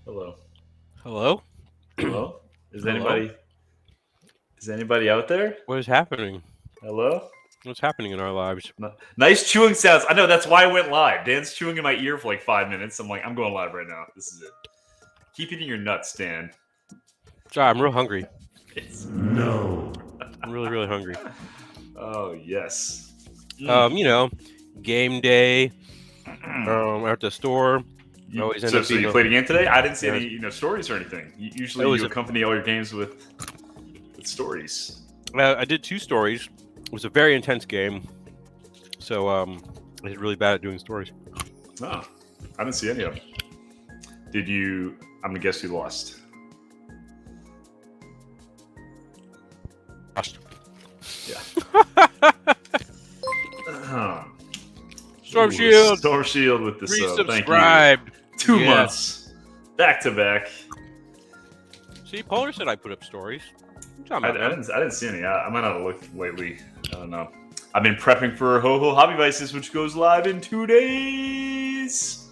Hello. Hello? Hello? Is Hello? anybody out there? What is happening? Hello? What's happening in our lives? Nice chewing sounds. I know that's why I went live. Dan's chewing in my ear for like 5 minutes. I'm like, I'm going live right now. This is it. Keep eating your nuts, Dan. Sorry, I'm real hungry. It's I'm really, really hungry. oh yes. You know, game day, at the store. I always end So, up so being you played a game today? I didn't see yeah, any stories or anything. it Usually was you a, accompany all your games with stories. I did 2 stories. It was a very intense game. So I was really bad at doing stories. No, I didn't see any of them. Did you? I'm gonna guess you lost. Lost. Yeah. Storm Ooh, Shield, Storm Shield with the sub. Thank you. resubscribed. 2 months back to back. See, Polar said I put up stories. What are you I, talking I about, man? didn't. I didn't see any. I might not have looked lately. I don't know. I've been prepping for Hobbyvices, which goes live in 2 days.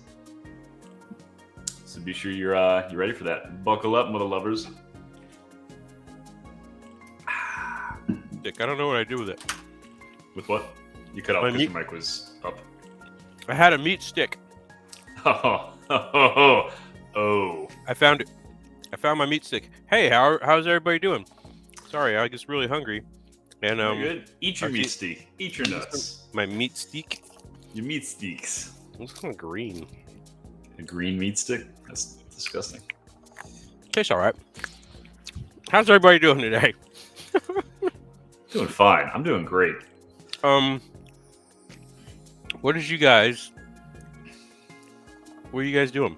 So be sure you're ready for that. Buckle up, mother lovers. Dick, I don't know what I do with it. With what? You cut out My because meat. your mic was up. I had a meat stick. Oh. I found it. I found my meat stick. Hey, how's everybody doing? Sorry, I get really hungry. And Very good. Eat your I meat see- steak. Eat your nuts. my meat stick. Your meat steaks. It's kind of green. A green meat stick? That's disgusting. Tastes all right. How's everybody doing today? Doing fine. I'm doing great. What did you guys? What are you guys doing?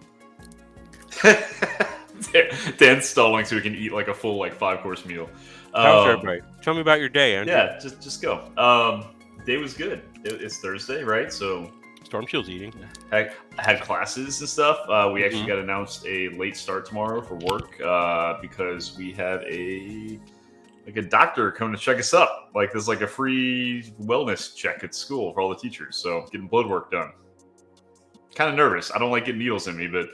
Dan's stalling so he can eat like a full 5-course meal. How's everybody? Tell me about your day, Andrew. Yeah, just go. Day was good. It's Thursday, right? So Storm Shield's eating. I had classes and stuff. We actually got announced a late start tomorrow for work because we have a doctor coming to check us up. There's a free wellness check at school for all the teachers. So getting blood work done. Kind of nervous. I don't like getting needles in me, but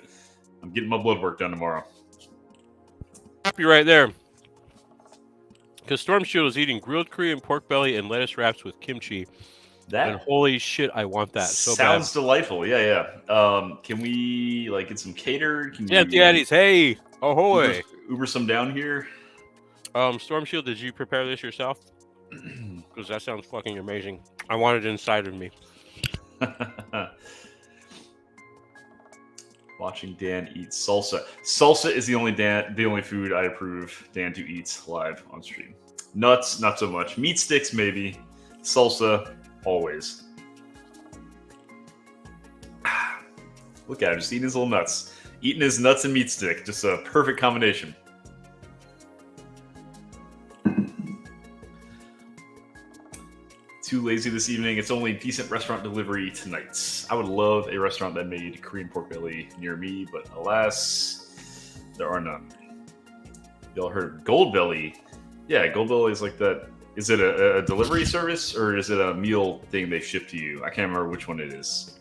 I'm getting my blood work done tomorrow. Happy right there. Because Storm Shield is eating grilled Korean pork belly and lettuce wraps with kimchi. And holy shit, I want that so bad. Sounds delightful. Yeah. Can we get some cater? Can Yeah, Daddies. Hey, ahoy! Uber some down here. Storm Shield, did you prepare this yourself? Because that sounds fucking amazing. I want it inside of me. Watching Dan eat salsa. Salsa is the only food I approve Dan to eat live on stream. Nuts, not so much. Meat sticks, maybe. Salsa, always. Look at him, just eating his little nuts. Eating his nuts and meat stick. Just a perfect combination. Too lazy this evening. It's only decent restaurant delivery tonight. I would love a restaurant that made Korean pork belly near me, but alas, there are none. Y'all heard Gold Belly? Yeah, Gold Belly is like that. Is it a delivery service or is it a meal thing they ship to you? I can't remember which one it is.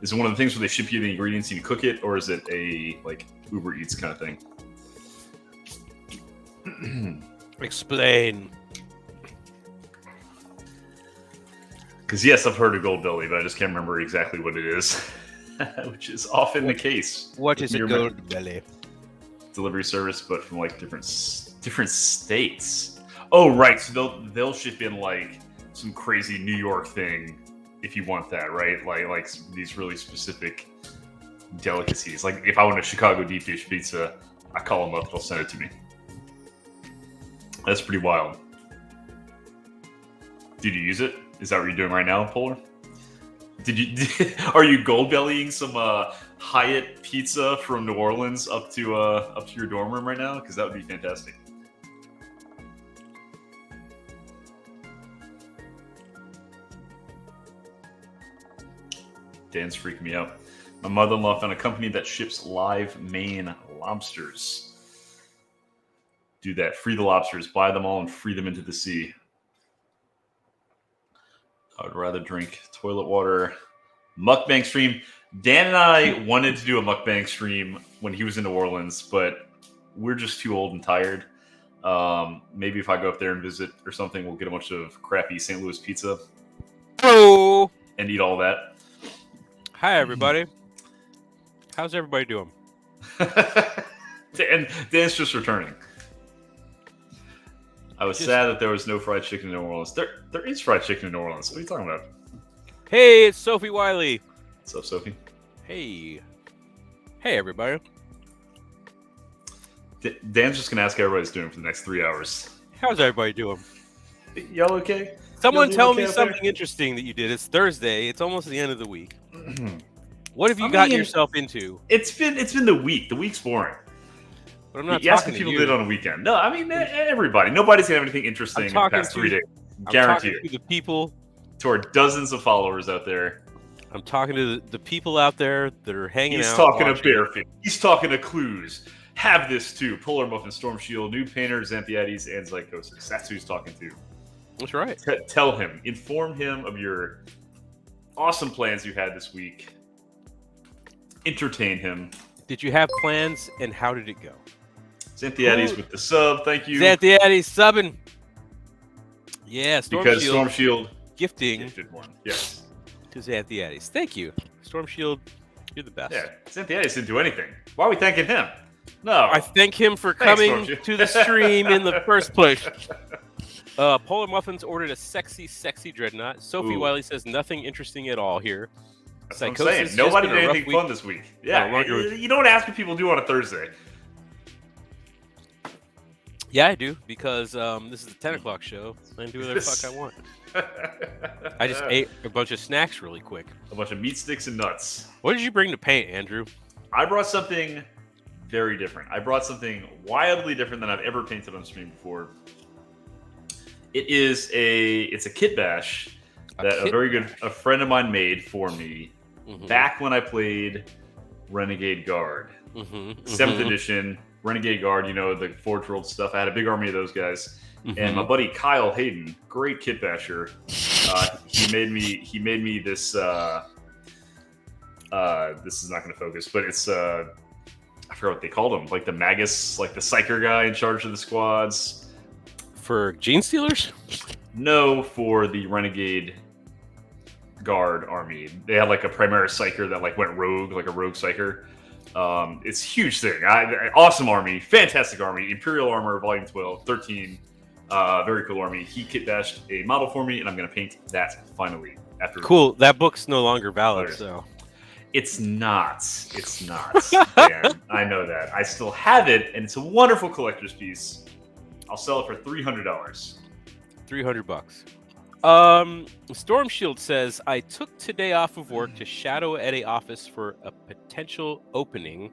Is it one of the things where they ship you the ingredients and you cook it, or is it a Uber Eats kind of thing? Explain. Because yes, I've heard of Gold Belly, but I just can't remember exactly what it is, which is often the case. What is a Gold Belly? Delivery service, but from different states. Oh, right. So they'll ship in some crazy New York thing if you want that, right? Like these really specific delicacies. Like if I want a Chicago deep dish pizza, I call them up, they'll send it to me. That's pretty wild. Did you use it? Is that what you're doing right now, Polar? Are you gold bellying some Hyatt pizza from New Orleans up to your dorm room right now? Because that would be fantastic. Dan's freaking me out. My mother-in-law found a company that ships live Maine lobsters. Do that. Free the lobsters. Buy them all and free them into the sea. I would rather drink toilet water. Mukbang stream. Dan and I wanted to do a mukbang stream when he was in New Orleans, but we're just too old and tired. Maybe if I go up there and visit or something, we'll get a bunch of crappy St. Louis pizza. Hello. And eat all that. Hi, everybody. How's everybody doing? Dan's just returning. I was sad that there was no fried chicken in New Orleans. There is fried chicken in New Orleans. What are you talking about? Hey, it's Sophie Wiley. What's up, Sophie? Hey. Hey, everybody. Dan's just going to ask how everybody's doing for the next 3 hours. How's everybody doing? Y'all okay? Someone tell me something interesting that you did. It's Thursday. It's almost the end of the week. What have you gotten yourself into? It's been the week. The week's boring. But I'm not you talking ask to people you. did on a weekend. No, I mean everybody. Nobody's gonna have anything interesting in the past 3 days. Guarantee it. To the people, to our dozens of followers out there. I'm talking to the people out there that are hanging out. He's talking to Barefoot. He's talking to Clues. Have this too. Polar Muffin, Storm Shield, New Painter, Xanthiades, and Zycosis. That's who he's talking to. That's right. Tell him. Inform him of your awesome plans you had this week. Entertain him. Did you have plans, and how did it go? Xanthiades with the sub. Thank you. Xanthiades subbing. Yeah, Storm Shield gifting. Gifted one. Yes. To Xanthiades. Thank you. Storm Shield, you're the best. Yeah, Xanthiades didn't do anything. Why are we thanking him? No. I thank him for coming to the stream in the first place. Polar Muffins ordered a sexy, sexy dreadnought. Sophie Wiley says nothing interesting at all here. That's what I'm saying. Nobody did anything fun this week. Yeah, you don't ask what people do on a Thursday. Yeah, I do, because this is the 10 o'clock show. I can do whatever the fuck I want. I just ate a bunch of snacks really quick. A bunch of meat sticks and nuts. What did you bring to paint, Andrew? I brought something very different. I brought something wildly different than I've ever painted on stream before. It's a kit bash that a friend of mine made for me back when I played Renegade Guard. 7th edition Renegade Guard, the Forge World stuff. I had a big army of those guys. And my buddy Kyle Hayden, great kit basher, he made me this this is not going to focus, but it's I forgot what they called him, like the Magus, like the Psyker guy in charge of the squads. For Gene Stealers? No, for the Renegade Guard army. They had like a Primaris Psyker that like went rogue, like a rogue Psyker. It's a huge thing. Awesome army, fantastic army. Imperial Armor, Volume 12, 13. Very cool army. He kit bashed a model for me, and I'm going to paint that finally. Cool. That book's no longer valid, so. It's not. Man, I know that. I still have it, and it's a wonderful collector's piece. I'll sell it for $300. $300. Storm Shield says, I took today off of work to shadow at a office for a potential opening.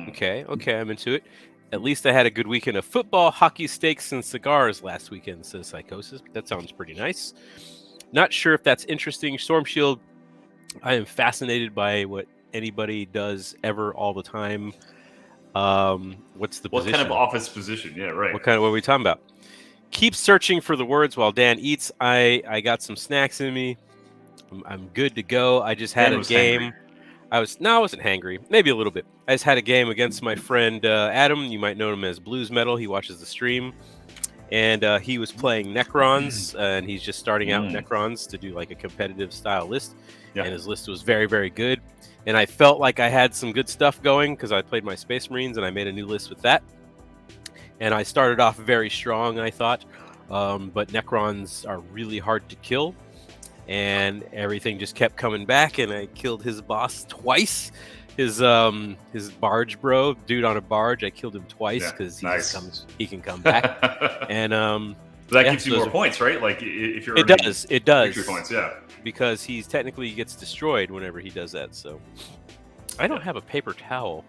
Okay, I'm into it. At least I had a good weekend of football, hockey, steaks, and cigars last weekend, says Psychosis. That sounds pretty nice. Not sure if that's interesting. Storm Shield, I am fascinated by what anybody does ever all the time. What's the position? What kind of office position? Yeah, right. What are we talking about? Keep searching for the words while Dan eats. I got some snacks in me. I'm good to go. I just had a game. Hangry. I wasn't hangry. Maybe a little bit. I just had a game against my friend Adam. You might know him as Blues Metal. He watches the stream. And he was playing Necrons, and he's just starting out Necrons to do like a competitive style list. Yeah. And his list was very, very good. And I felt like I had some good stuff going because I played my Space Marines, and I made a new list with that. And I started off very strong, I thought. But Necrons are really hard to kill. And everything just kept coming back, and I killed his boss twice. His barge bro, dude on a barge, I killed him twice because he can come back. And that gives you more points, right? Like if you're it does victory points, yeah. Because he's technically gets destroyed whenever he does that. So I don't have a paper towel.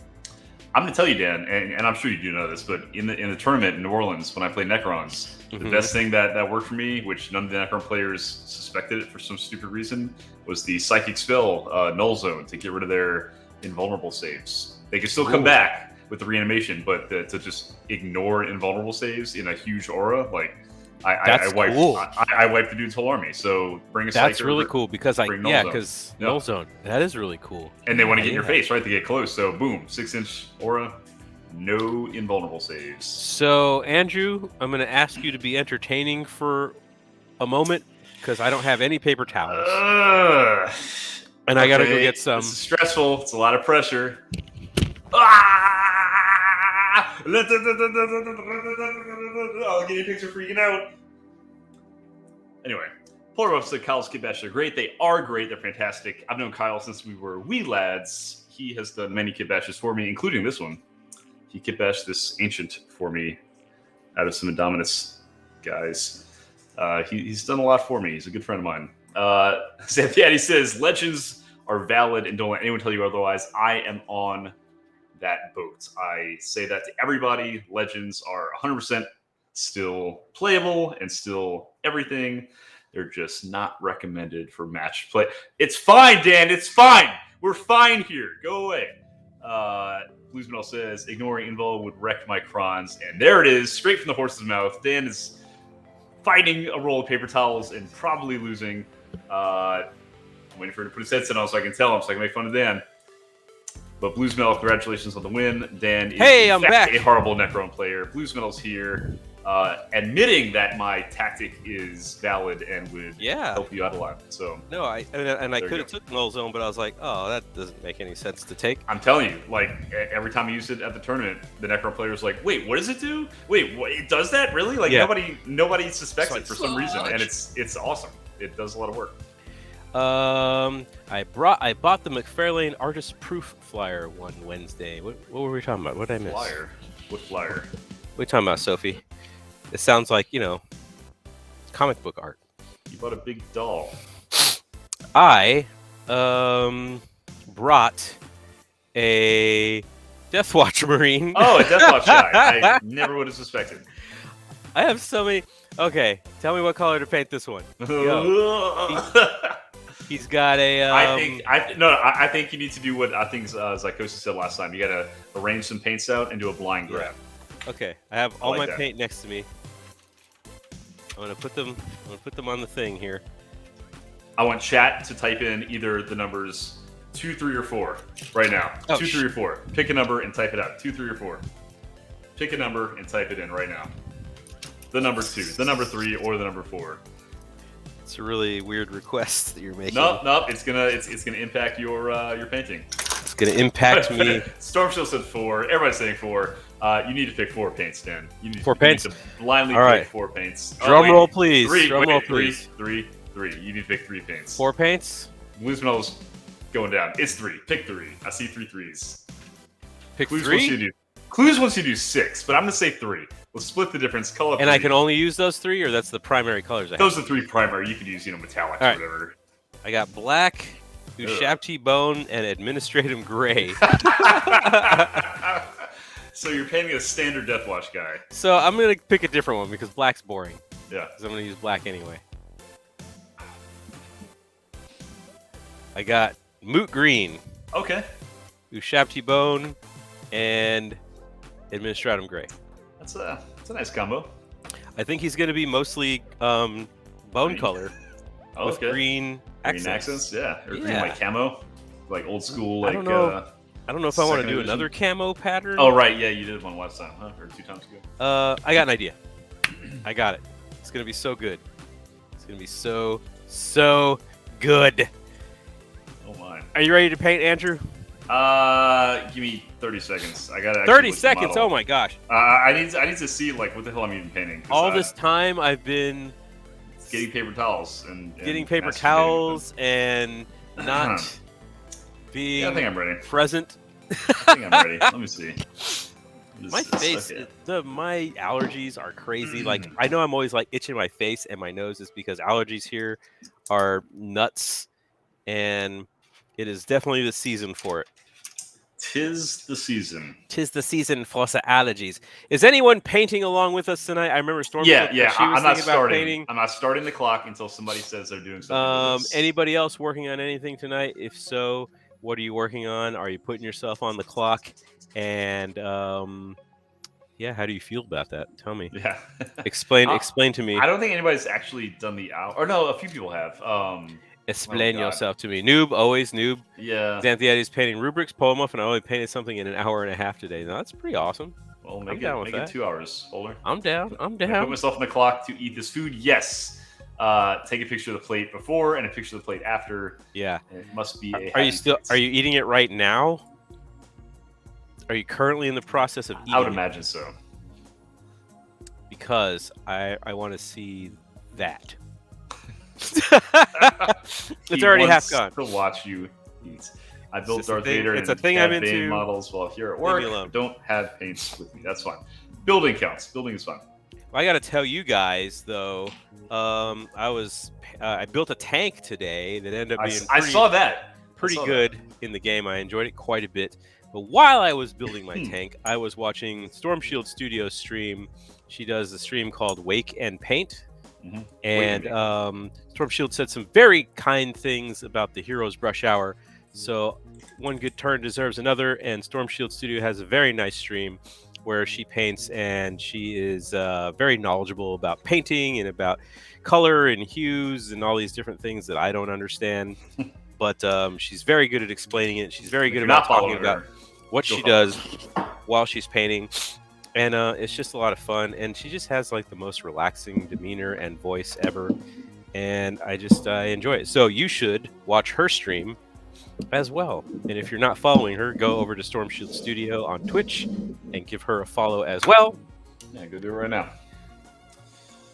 I'm gonna tell you, Dan, and I'm sure you do know this, but in the tournament in New Orleans when I played Necrons, the best thing that worked for me, which none of the Necron players suspected it for some stupid reason, was the Psychic Spell Null Zone to get rid of their invulnerable saves. They can still come back with the reanimation, but to just ignore invulnerable saves in a huge aura, like That's cool. I wiped the dude's whole army. So bring a That's Psyker, really cool because because Null Zone. That is really cool. And they want to get in your face, right? They get close. So boom, 6-inch aura, no invulnerable saves. So Andrew, I'm going to ask you to be entertaining for a moment because I don't have any paper towels, and I got to go get some. This is stressful. It's a lot of pressure. Oh, guinea pigs are freaking out. Anyway, Polar Buff said Kyle's Kit Bash are great. They are great. They're fantastic. I've known Kyle since we were wee lads. He has done many Kit Bashes for me, including this one. He Kit Bashed this Ancient for me out of some Indominus guys. He's done a lot for me. He's a good friend of mine. Xanthiadi says, legends are valid and don't let anyone tell you otherwise. I am on that boat. I say that to everybody. Legends are 100% still playable and still everything. They're just not recommended for match play. It's fine, Dan. It's fine. We're fine here. Go away. Bluesmanel says, ignoring Invul would wreck my crons. And there it is, straight from the horse's mouth. Dan is fighting a roll of paper towels and probably losing. I'm waiting for him to put his headset on so I can tell him, so I can make fun of Dan. But Bluesmetal, congratulations on the win. Dan is I'm back. A horrible Necron player. Bluesmetal's here, admitting that my tactic is valid and would help you out a lot. So no, I could have took Null Zone, but I was like, oh, that doesn't make any sense to take. I'm telling you, like every time I use it at the tournament, the Necron player's like, wait, what does it do? Wait, what, it does that really? Like nobody suspects it for some reason, and it's awesome. It does a lot of work. I bought the McFarlane Artist Proof flyer one Wednesday. What were we talking about? What did I miss? Flyer? What flyer? What are you talking about, Sophie? It sounds like, comic book art. You bought a big doll. I brought a Deathwatch Marine. Oh, a Deathwatch guy. I never would have suspected. I have so many. Okay, tell me what color to paint this one. He's got a. I think you need to do what I think Zykosis said last time. You got to arrange some paints out and do a blind grab. Okay, I have all my paint next to me. I'm gonna put them on the thing here. I want chat to type in either the numbers 2, 3, or 4 right now. 2, 3, or 4. Pick a number and type it out. 2, 3, or 4. Pick a number and type it in right now. The number 2, the number 3, or the number 4. It's a really weird request that you're making. Nope. It's gonna impact your painting. It's gonna impact me. Stormshield said 4. Everybody's saying 4. You need to pick 4 paints, Dan. You need 4 paints. You need to blindly pick 4 paints. Drum roll, please. 3. Drum roll, please. 3. You need to pick 3 paints. 4 paints. Bluesmetal's going down. It's 3. Pick 3. I see 3 threes. Pick Clues 3. Clues wants you to do 6, but I'm gonna say 3. We'll split the difference. Color. And 3. I can only use those 3, or that's the primary colors I have? Those are 3 primary. You could use, metallics or whatever. I got black, Ushabti Bone, and Administratum Gray. So you're painting a standard Deathwatch guy. So I'm gonna pick a different one because black's boring. Yeah. Because I'm gonna use black anyway. I got Moot Green. Okay. Ushabti Bone, and Administratum Gray. That's a nice combo. I think he's going to be mostly bone color with green accents. Yeah, or green like camo, like old school. Like I don't know if I want to do another camo pattern. Oh right, yeah, you did one last time, huh? Or 2 times ago. I got an idea. I got it. It's going to be so good. It's going to be so good. Oh my! Are you ready to paint, Andrew? Give me 30 seconds. I got 30 seconds. Oh my gosh. I need to see like what the hell I'm even painting. All this time I've been getting paper towels and and not being I think I'm ready. Present. I think I'm ready. Let me see. My face, my allergies are crazy. Like I know I'm always like itching my face and my nose is because allergies here are nuts, and it is definitely the season for it. Tis the season. Tis the season for the allergies. Is anyone painting along with us tonight? I remember Storm. Yeah. She was I'm not starting. Painting. I'm not starting the clock until somebody says they're doing something. Anybody else working on anything tonight? If so, what are you working on? Are you putting yourself on the clock? And Yeah, how do you feel about that? Tell me. Yeah. Explain to me. I don't think anybody's actually done the hour. Or no, a few people have. Explain God. yourself to me. Noob, always noob. Yeah. Xanthiades painting rubrics, poem off, and I only painted something in an hour and a half today. Now, that's pretty awesome. Well, I'm make down with it that. 2 hours, Holder. I'm down. I'm I put down. myself on the clock to eat this food. Yes. Take a picture of the plate before and a picture of the plate after. Yeah. It must be a Are you happy still? plate. Are you eating it right now? Are you currently in the process of eating I would it? imagine so. Because I want to see that. It's already half gone. To watch you eat. I built just a Darth thing- Vader it's and a thing I'm Cad Bane into. models while here at Leave me work. alone. Don't have paints with me. That's fine. Building counts. Building is fun. I got to tell you guys though, I built a tank today that ended up being I saw that. pretty I saw good in the game. I enjoyed it quite a bit. But while I was building my tank, I was watching Storm Shield Studios stream. She does a stream called Wake and Paint. Mhm. And Storm Shield said some very kind things about the Heroes Rush Hour. So one good turn deserves another. And Storm Shield Studio has a very nice stream where she paints, and she is very knowledgeable about painting and about color and hues and all these different things that I don't understand. But she's very good at explaining it. She's very good about talking about what she does while she's painting. And it's just a lot of fun. And she just has like the most relaxing demeanor and voice ever. And I enjoy it. So you should watch her stream as well. And if you're not following her, go over to Storm Shield Studio on Twitch and give her a follow as well. Yeah, go do it right now.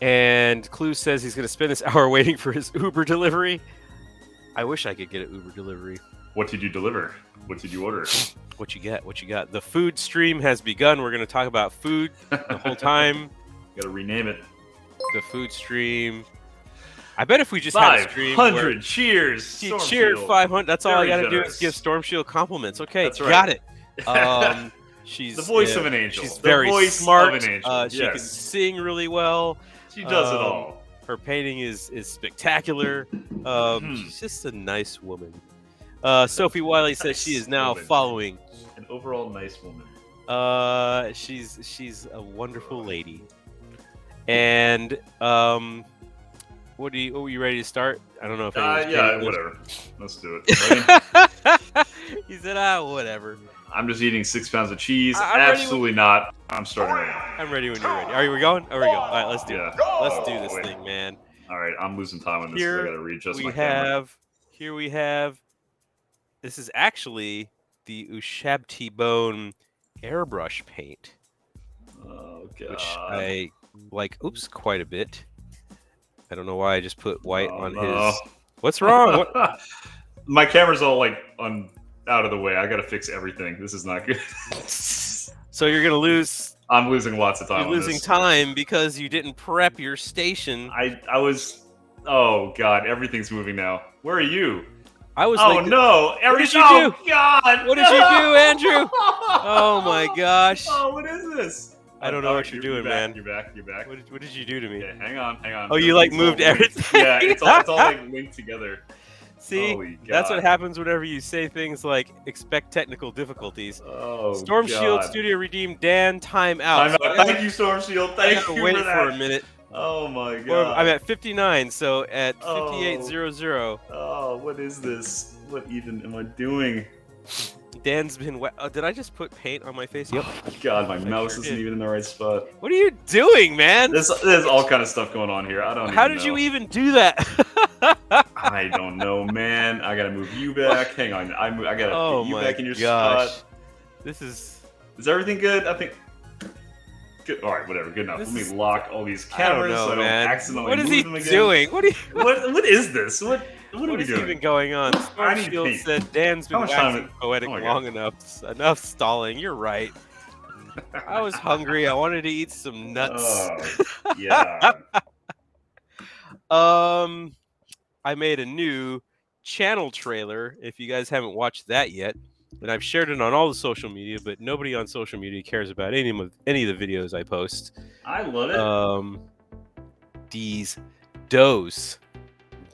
And Clue says he's going to spend this hour waiting for his Uber delivery. I wish I could get an Uber delivery. What did you deliver? What did you order? What you got? What you got? The food stream has begun. We're going to talk about food the whole time. Gotta rename it. The food stream. I bet if we just had a stream 500 cheers. She cheered 500. That's all I got to do is give Storm Shield compliments. Okay, That's right. got it. She's the voice of an angel. She's the very voice smart. Of an angel. She can sing really well. She does it all. Her painting is spectacular. She's just a nice woman. Sophie Wiley says she is now following. An overall nice woman. She's a wonderful lady. And what were you ready to start? I don't know if whatever. Let's do it. He said, whatever. I'm just eating 6 pounds of cheese. Absolutely not. I'm starting right now. I'm ready when you're ready. Are we going? Are we going? All right, let's do it. Let's do this wait. thing, man. All right, I'm losing time on this. I gotta readjust my camera. Here we have. This is actually the Ushabti Bone airbrush paint. Oh god. Which I like. Oops, quite a bit. I don't know why I just put white on his. What's wrong? My camera's all like out of the way. I gotta fix everything. This is not good. So you're gonna lose. I'm losing lots of time. You're losing time because you didn't prep your station. I was. Oh god, everything's moving now. Where are you? I was. Oh no! What did you do? God! What did you do, Andrew? Oh my gosh! Oh, what is this? I don't know what you're doing, man. You're back. What did you do to me? Okay, hang on. Oh, you like moved everything? Yeah, it's all like linked together. See, that's what happens whenever you say things like expect technical difficulties. Oh, Storm Shield Studio redeemed Dan timeout. Thank you, Storm Shield. Thank you wait for that. For a minute. Oh my god. Well, I'm at 59, so at 5800. Oh, what is this? What even am I doing? Dan's been wet. Did I just put paint on my face? Yep. Oh, god, my mouse isn't even in the right spot. What are you doing, man? There's all kind of stuff going on here. I don't. How did you even do that? I don't know, man. I gotta move you back. Hang on. I gotta put you back in your spot. This is. Is everything good? I think. Good. All right, whatever. Good enough. Let me lock all these cameras so I don't accidentally move them again. What is he doing? What is this? What are we doing? Even going on? Storm Shield said Dan's been waxing poetic long enough. Enough stalling. You're right. I was hungry. I wanted to eat some nuts. Yeah. I made a new channel trailer. If you guys haven't watched that yet, and I've shared it on all the social media, but nobody on social media cares about any of the videos I post. I love it.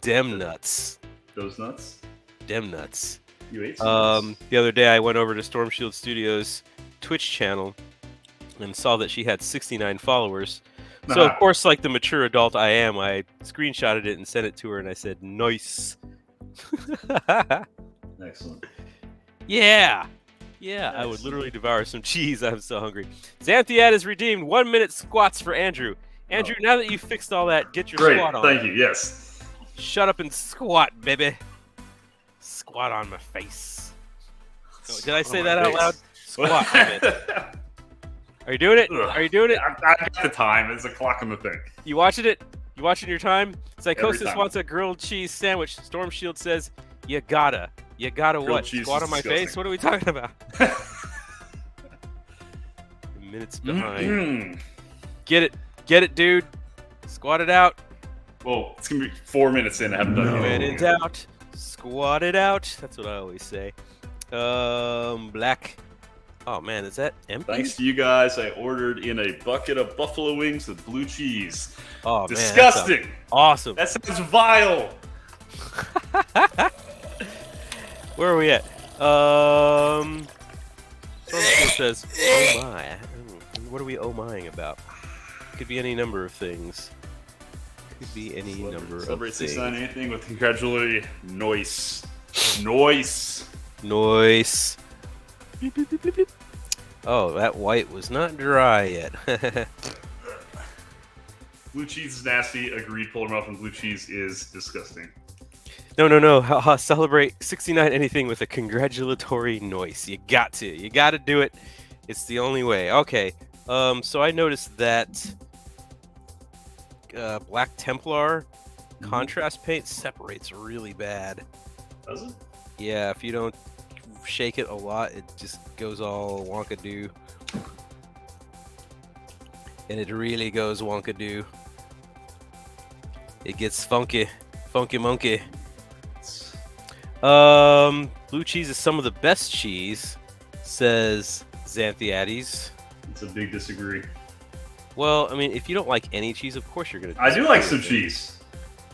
Dem nuts. Those nuts? Dem nuts. You ate some nuts. The other day I went over to Storm Shield Studios Twitch channel and saw that she had 69 followers. So of course, like the mature adult I am, I screenshotted it and sent it to her, and I said, "Nice." Excellent. Yeah, I would literally devour some cheese. I'm so hungry. Xanthiad is redeemed. 1 minute squats for Andrew. Andrew, now that you've fixed all that, get your squat on. Great, thank you. Yes. Shut up and squat, baby. Squat on my face. Oh, did I say that out loud? Squat, baby. Are you doing it? Are you doing it? I got the time. There's a clock on the thing. You watching it? You watching your time? Psychosis time. wants a grilled cheese sandwich. Storm Shield says, you gotta Grilled what? cheese Squat is on my disgusting. face? What are we talking about? Minutes behind. Get it, dude. Squat it out. Well, it's gonna be 4 minutes in. I haven't done When it. in doubt, squat it out. That's what I always say. Black. Oh man, is that empty? Thanks to you guys, I ordered in a bucket of buffalo wings with blue cheese. Oh Disgusting. man, awesome. That sounds vile. Where are we at? Storm Shield says, "Oh my." What are we oh mying about? Could be any number of things. Could be any number of Celebrate things. 69 anything with congratulatory noise. Noise. Noise. Beep, beep, beep, beep, beep. Oh, that white was not dry yet. Blue cheese is nasty. Agreed. Polar muffin blue cheese is disgusting. No. Celebrate 69 anything with a congratulatory noise. You got to do it. It's the only way. Okay. So I noticed that Black Templar contrast paint separates really bad. Does it? Yeah, if you don't shake it a lot, it just goes all wonkadoo. And it really goes wonkadoo. It gets funky monkey. Blue cheese is some of the best cheese, says Xanthiades. It's a big disagree. Well, I mean, if you don't like any cheese, of course you're gonna. I do like some cheese.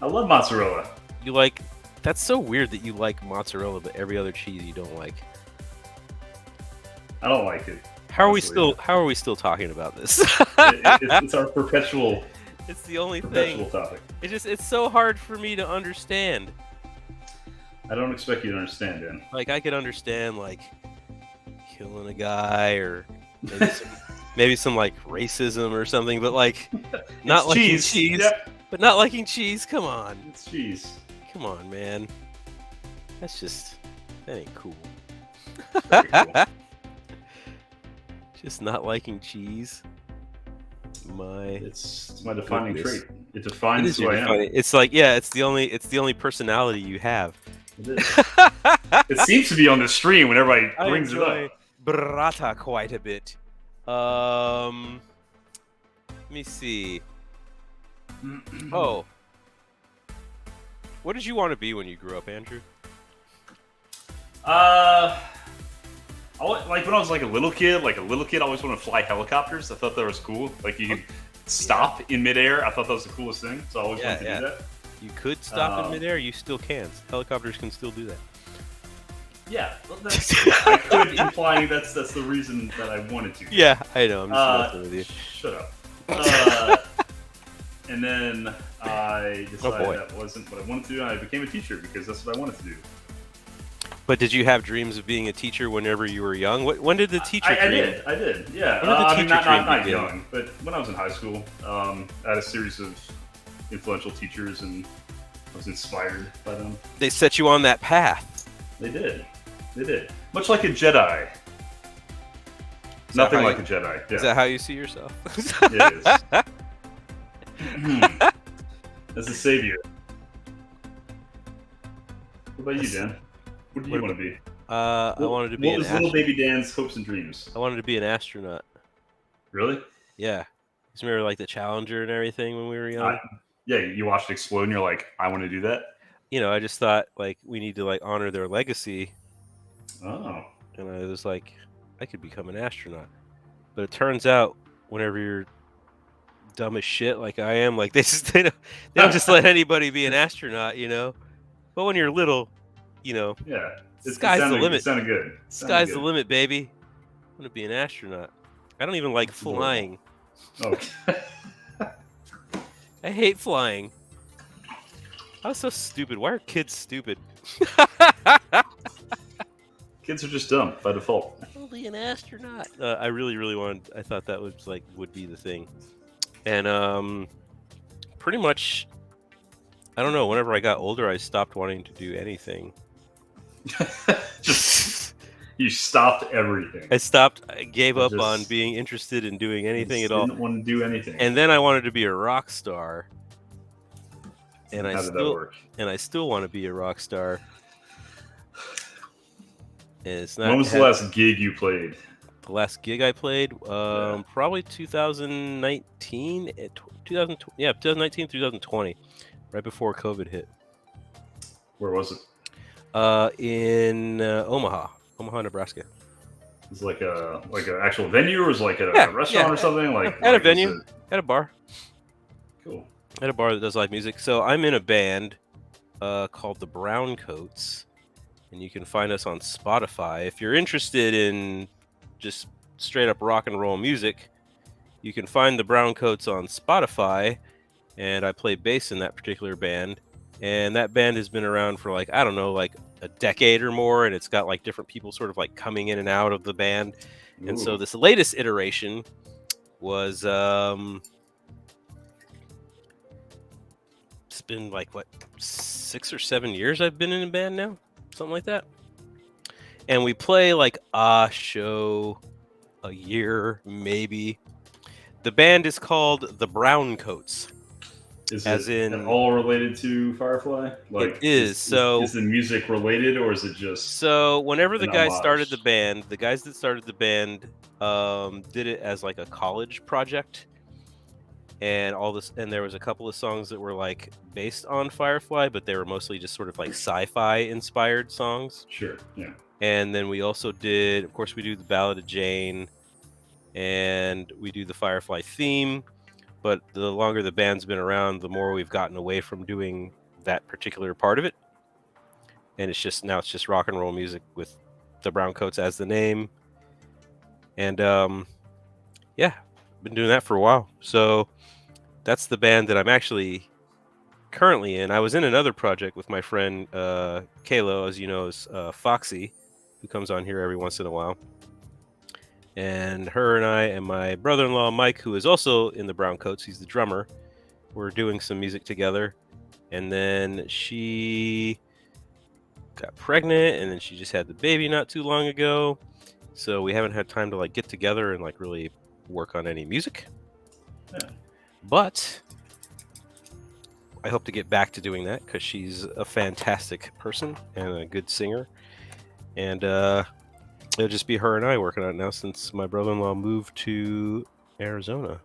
I love mozzarella. You like? That's so weird that you like mozzarella, but every other cheese you don't like. I don't like it. How are we still talking about this? It's our perpetual. It's the only perpetual thing. topic. It's so hard for me to understand. I don't expect you to understand, Dan. Like I could understand like killing a guy or maybe some like racism or something, but like not liking cheese. Yep. But not liking cheese. Come on. It's cheese. Come on, man. That ain't cool. Very cool. Just not liking cheese. It's my defining goodness. trait. It defines who I am. It's like, yeah, it's the only personality you have. It is. It seems to be on the stream when everybody brings it up. Burrata quite a bit. Let me see. Oh. What did you want to be when you grew up, Andrew? Like when I was like a little kid, I always wanted to fly helicopters. I thought that was cool. Like you could stop in midair. I thought that was the coolest thing. So I always wanted to do that. You could stop in midair. You still can. Helicopters can still do that. Yeah, I could implying that's the reason that I wanted to. Yeah, I know. I'm just messing with you. Shut up. And then I decided that wasn't what I wanted to do, and I became a teacher because that's what I wanted to do. But did you have dreams of being a teacher whenever you were young? When did the teacher dream? I did. Yeah. When did the teacher dream not begin? young, but when I was in high school, I had a series of influential teachers, and I was inspired by them. They set you on that path. They did. Much like a Jedi. Nothing like a Jedi. Yeah. Is that how you see yourself? It is. As a savior. What about you, Dan? What do you want to be? I wanted to be What was little baby Dan's hopes and dreams? I wanted to be an astronaut. Really? Yeah. You remember like the Challenger and everything when we were young? Yeah, you watched it explode and you're like, I want to do that? You know, I just thought like we need to like honor their legacy. Oh. And I was like, I could become an astronaut. But it turns out whenever you're dumb as shit like I am, like they don't just let anybody be an astronaut, you know. But when you're little, you know, yeah, sky's the limit. It sounded good. Sky's the limit, baby. I want to be an astronaut. I don't even like That's adorable. flying. Okay. I hate flying. I was so stupid. Why are kids stupid? Kids are just dumb by default. I'll be an astronaut. I really, really wanted. I thought that was would be the thing, and pretty much. I don't know. Whenever I got older, I stopped wanting to do anything. Just you stopped everything. I gave up on being interested in doing anything at all. Didn't want to do anything. And then I wanted to be a rock star. And how did that work? And I still want to be a rock star. And it's not. When was the last gig you played? The last gig I played, probably 2019, 2019, 2020, right before COVID hit. Where was it? In Omaha, Nebraska. Was it like an actual venue, or was it like a restaurant or something? At a venue, at a bar. Cool. At a bar that does live music. So I'm in a band called the Brown Coats, and you can find us on Spotify. If you're interested in just straight up rock and roll music, you can find the Brown Coats on Spotify, and I play bass in that particular band. And that band has been around for like, I don't know, like a decade or more, and it's got like different people sort of like coming in and out of the band. Ooh. And so this latest iteration was it's been like what, 6 or 7 years I've been in a band now, something like that. And we play like a show a year, maybe. The band is called the Brown Coats. Is it all related to Firefly? Like, it is. So is the music related, or is it just? So whenever the guys started the band, the guys that started the band did it as like a college project, and all this. And there was a couple of songs that were like based on Firefly, but they were mostly just sort of like sci-fi inspired songs. Sure. Yeah. And then we also did, of course, we do the Ballad of Jane, and we do the Firefly theme. But the longer the band's been around, the more we've gotten away from doing that particular part of it. And it's just rock and roll music with the Brown Coats as the name. And been doing that for a while. So that's the band that I'm actually currently in. I was in another project with my friend Kalo, as you know, is Foxy, who comes on here every once in a while. And her and I and my brother-in-law, Mike, who is also in the Brown Coats, he's the drummer, we're doing some music together. And then she got pregnant, and then she just had the baby not too long ago. So we haven't had time to like get together and like really work on any music. Yeah. But I hope to get back to doing that because she's a fantastic person and a good singer. And it'll just be her and I working on it now since my brother-in-law moved to Arizona.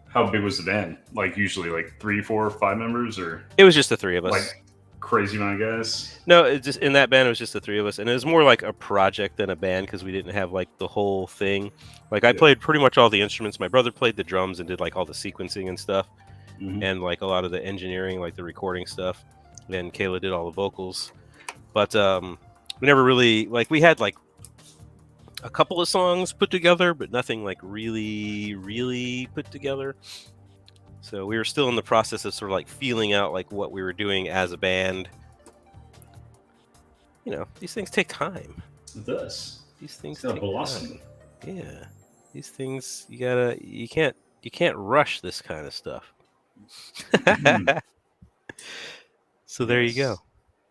How big was the band? Like usually like 3, 4, 5 members, or? It was just the three of us. Like crazy amount of guys? No, it just in that band it was just the three of us, and it was more like a project than a band because we didn't have like the whole thing. Like I played pretty much all the instruments. My brother played the drums and did like all the sequencing and stuff, and like a lot of the engineering, like the recording stuff. And Kayla did all the vocals, but we never really we had like a couple of songs put together, but nothing like really put together. So we were still in the process of sort of like feeling out like what we were doing as a band. You know, these things take time. It does. These things take time. Yeah. These things you can't rush this kind of stuff. So there you go.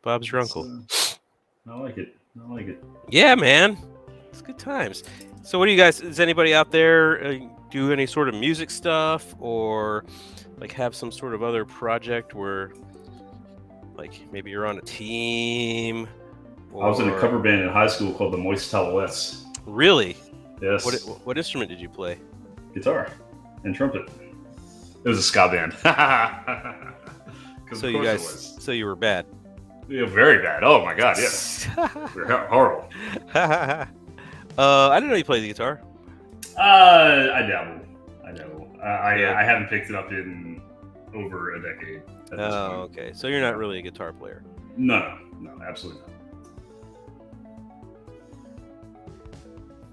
Bob's your uncle. I like it. Yeah, man. It's good times. So what do you guys, does anybody out there do any sort of music stuff or like have some sort of other project where like maybe you're on a team? I was in a cover band in high school called the Moist Towelettes. Really? Yes. What instrument did you play? Guitar and trumpet. It was a ska band. So you were bad. Yeah, very bad. Oh my god, yes. We're horrible. I didn't know you played the guitar. I dabble. I haven't picked it up in over a decade. Oh, okay. So you're not really a guitar player. No, absolutely not.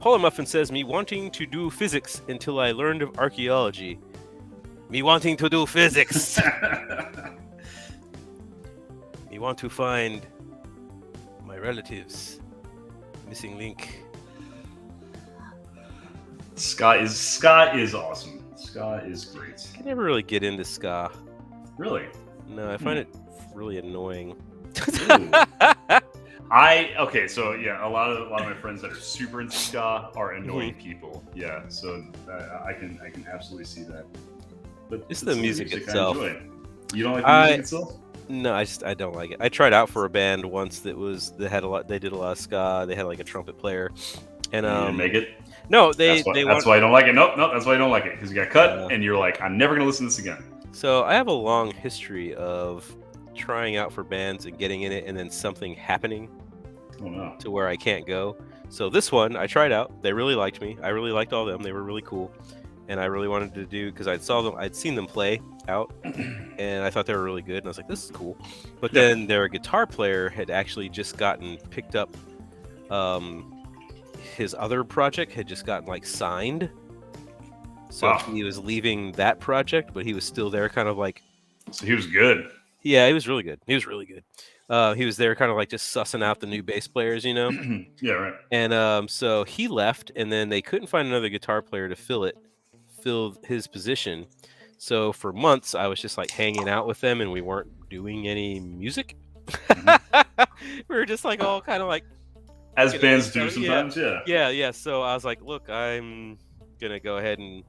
Polar Muffin says, me wanting to do physics until I learned of archaeology. Me wanting to do physics. Me want to find my relatives. Missing link. Ska is awesome. Ska is great. I never really get into ska. Really? No, I find it really annoying. Okay, so yeah, a lot of my friends that are super into ska are annoying people. Yeah, so I can absolutely see that. But It's the music I itself. enjoy it. You don't like the music itself? No, I don't like it. I tried out for a band once that did a lot of ska. They had like a trumpet player, and You didn't make it. no, That's why I don't like it. Nope, that's why I don't like it, because you got cut, and you're like, I'm never gonna listen to this again. So I have a long history of trying out for bands and getting in it, and then something happening to where I can't go. So this one, I tried out. They really liked me. I really liked all of them. They were really cool, and I really wanted to do because I'd seen them play out, and I thought they were really good. And I was like, this is cool. But then their guitar player had actually just gotten picked up. His other project had just gotten like signed. So he was leaving that project, but he was still there, kind of like. So he was good. Yeah, he was really good. He was really good. He was there, kind of like just sussing out the new bass players, you know. Yeah, right. And so he left, and then they couldn't find another guitar player to fill his position. So for months, I was just like hanging out with them, and we weren't doing any music. We were just like all kind of like. As bands do sometimes, Yeah. So I was like, look, I'm gonna go ahead and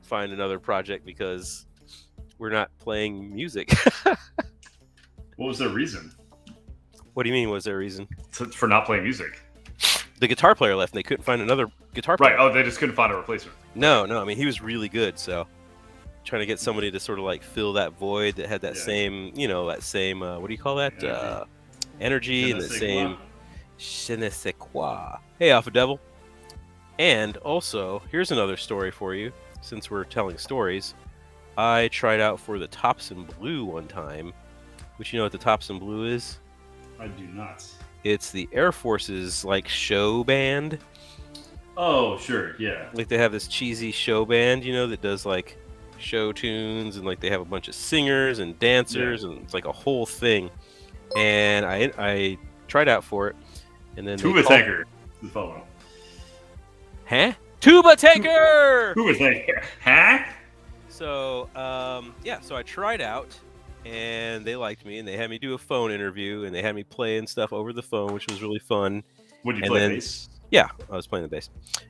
find another project because we're not playing music. What was their reason? What do you mean? Was there a reason For not playing music? The guitar player left, and they couldn't find another guitar player. Right. Oh, they just couldn't find a replacement. No. I mean, he was really good. So trying to get somebody to sort of like fill that void that had that same, what do you call that? Energy and the same. Je ne sais quoi. Hey, Alpha Devil. And also, here's another story for you. Since we're telling stories, I tried out for the Tops in Blue one time. Which you know what the Tops in Blue is? I do not. It's the Air Force's like show band. Oh, sure, yeah. Like they have this cheesy show band, that does like show tunes, and like they have a bunch of singers and dancers, and it's like a whole thing. And I tried out for it. And then Tuba Taker. The fellow. Huh? Tuba Taker! Tuba Taker. Huh? So, so I tried out, and they liked me, and they had me do a phone interview, and they had me playing stuff over the phone, which was really fun. What did you play, bass? Yeah, I was playing the bass.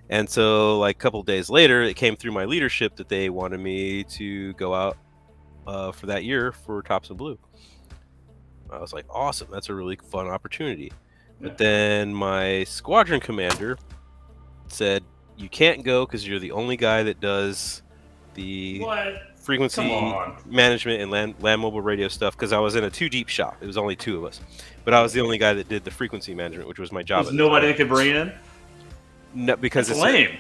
And so, like, a couple of days later, it came through my leadership that they wanted me to go out for that year for Tops in Blue. I was like, awesome, that's a really fun opportunity. But then my squadron commander said, you can't go because you're the only guy that does the frequency management and land mobile radio stuff, because I was in a 2-deep shop. It was only 2 of us. But I was the only guy that did the frequency management, which was my job. There's nobody that could bring in? No, because it's lame.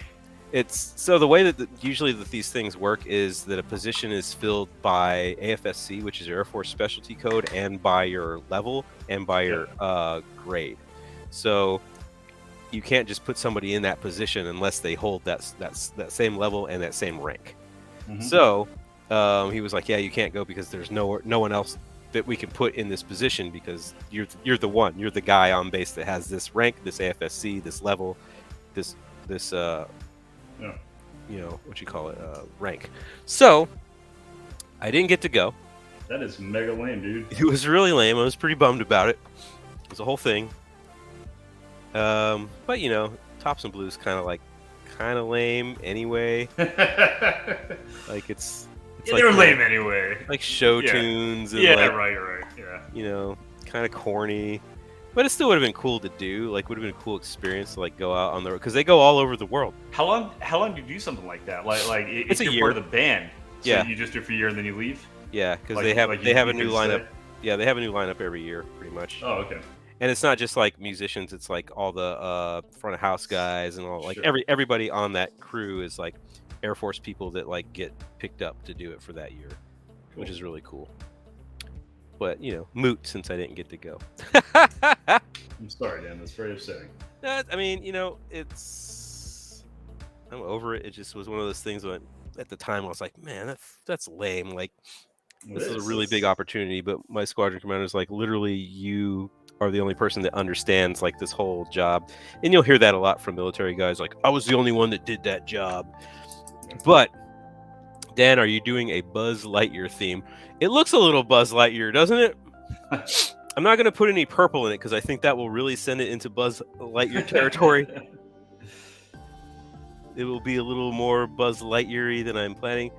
It's so the way that usually these things work is that a position is filled by AFSC, which is your Air Force Specialty Code, and by your level and by your grade. So you can't just put somebody in that position unless they hold that same level and that same rank. So he was like, yeah, you can't go because there's no one else that we can put in this position, because you're the guy on base that has this rank, this AFSC, this level, this rank. So I didn't get to go. That is mega lame, dude. It was really lame. I was pretty bummed about it. It was a whole thing. But Tops in Blue is kind of lame anyway. Like it's they were lame anyway. Like show tunes and right. Yeah. Kind of corny. But it still would have been cool to do. Like, would have been a cool experience to like go out on the road, because they go all over the world. How long do you do something like that? Like it's you're a year. Part of the band. So yeah. You just do it for a year and then you leave. Yeah, because they have a new lineup. Yeah, they have a new lineup every year, pretty much. Oh, okay. And it's not just like musicians; it's like all the front of house guys and all. Like everybody on that crew is like Air Force people that like get picked up to do it for that year, which is really cool. But moot since I didn't get to go. I'm sorry, Dan. That's very upsetting. I mean, it's I'm over it. It just was one of those things that at the time I was like, man, that's lame. Like, this is a really big opportunity, but my squadron commander is like, literally, you are the only person that understands like this whole job. And you'll hear that a lot from military guys, like, I was the only one that did that job. But Dan, are you doing a Buzz Lightyear theme? It looks a little Buzz Lightyear, doesn't it? I'm not going to put any purple in it because I think that will really send it into Buzz Lightyear territory. It will be a little more Buzz Lightyear-y than I'm planning.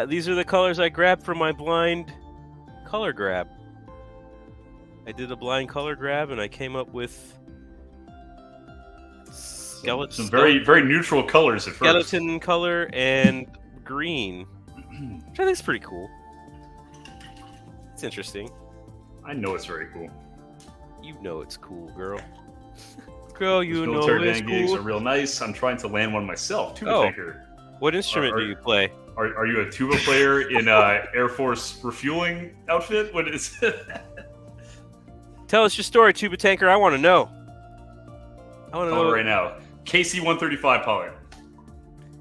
These are the colors I grabbed from my blind color grab. I did a blind color grab and I came up with some very, very neutral colors at first. Skeleton color and green, which I think is pretty cool. It's interesting. I know it's very cool. You know it's cool, girl. Girl, you know military it's band cool. gigs are real nice. I'm trying to land one myself, too. Oh, what instrument do you play? Are you a tuba player in Air Force refueling outfit? What is it? Tell us your story, tuba tanker. I want to know. I want to know right now. KC-135 pilot.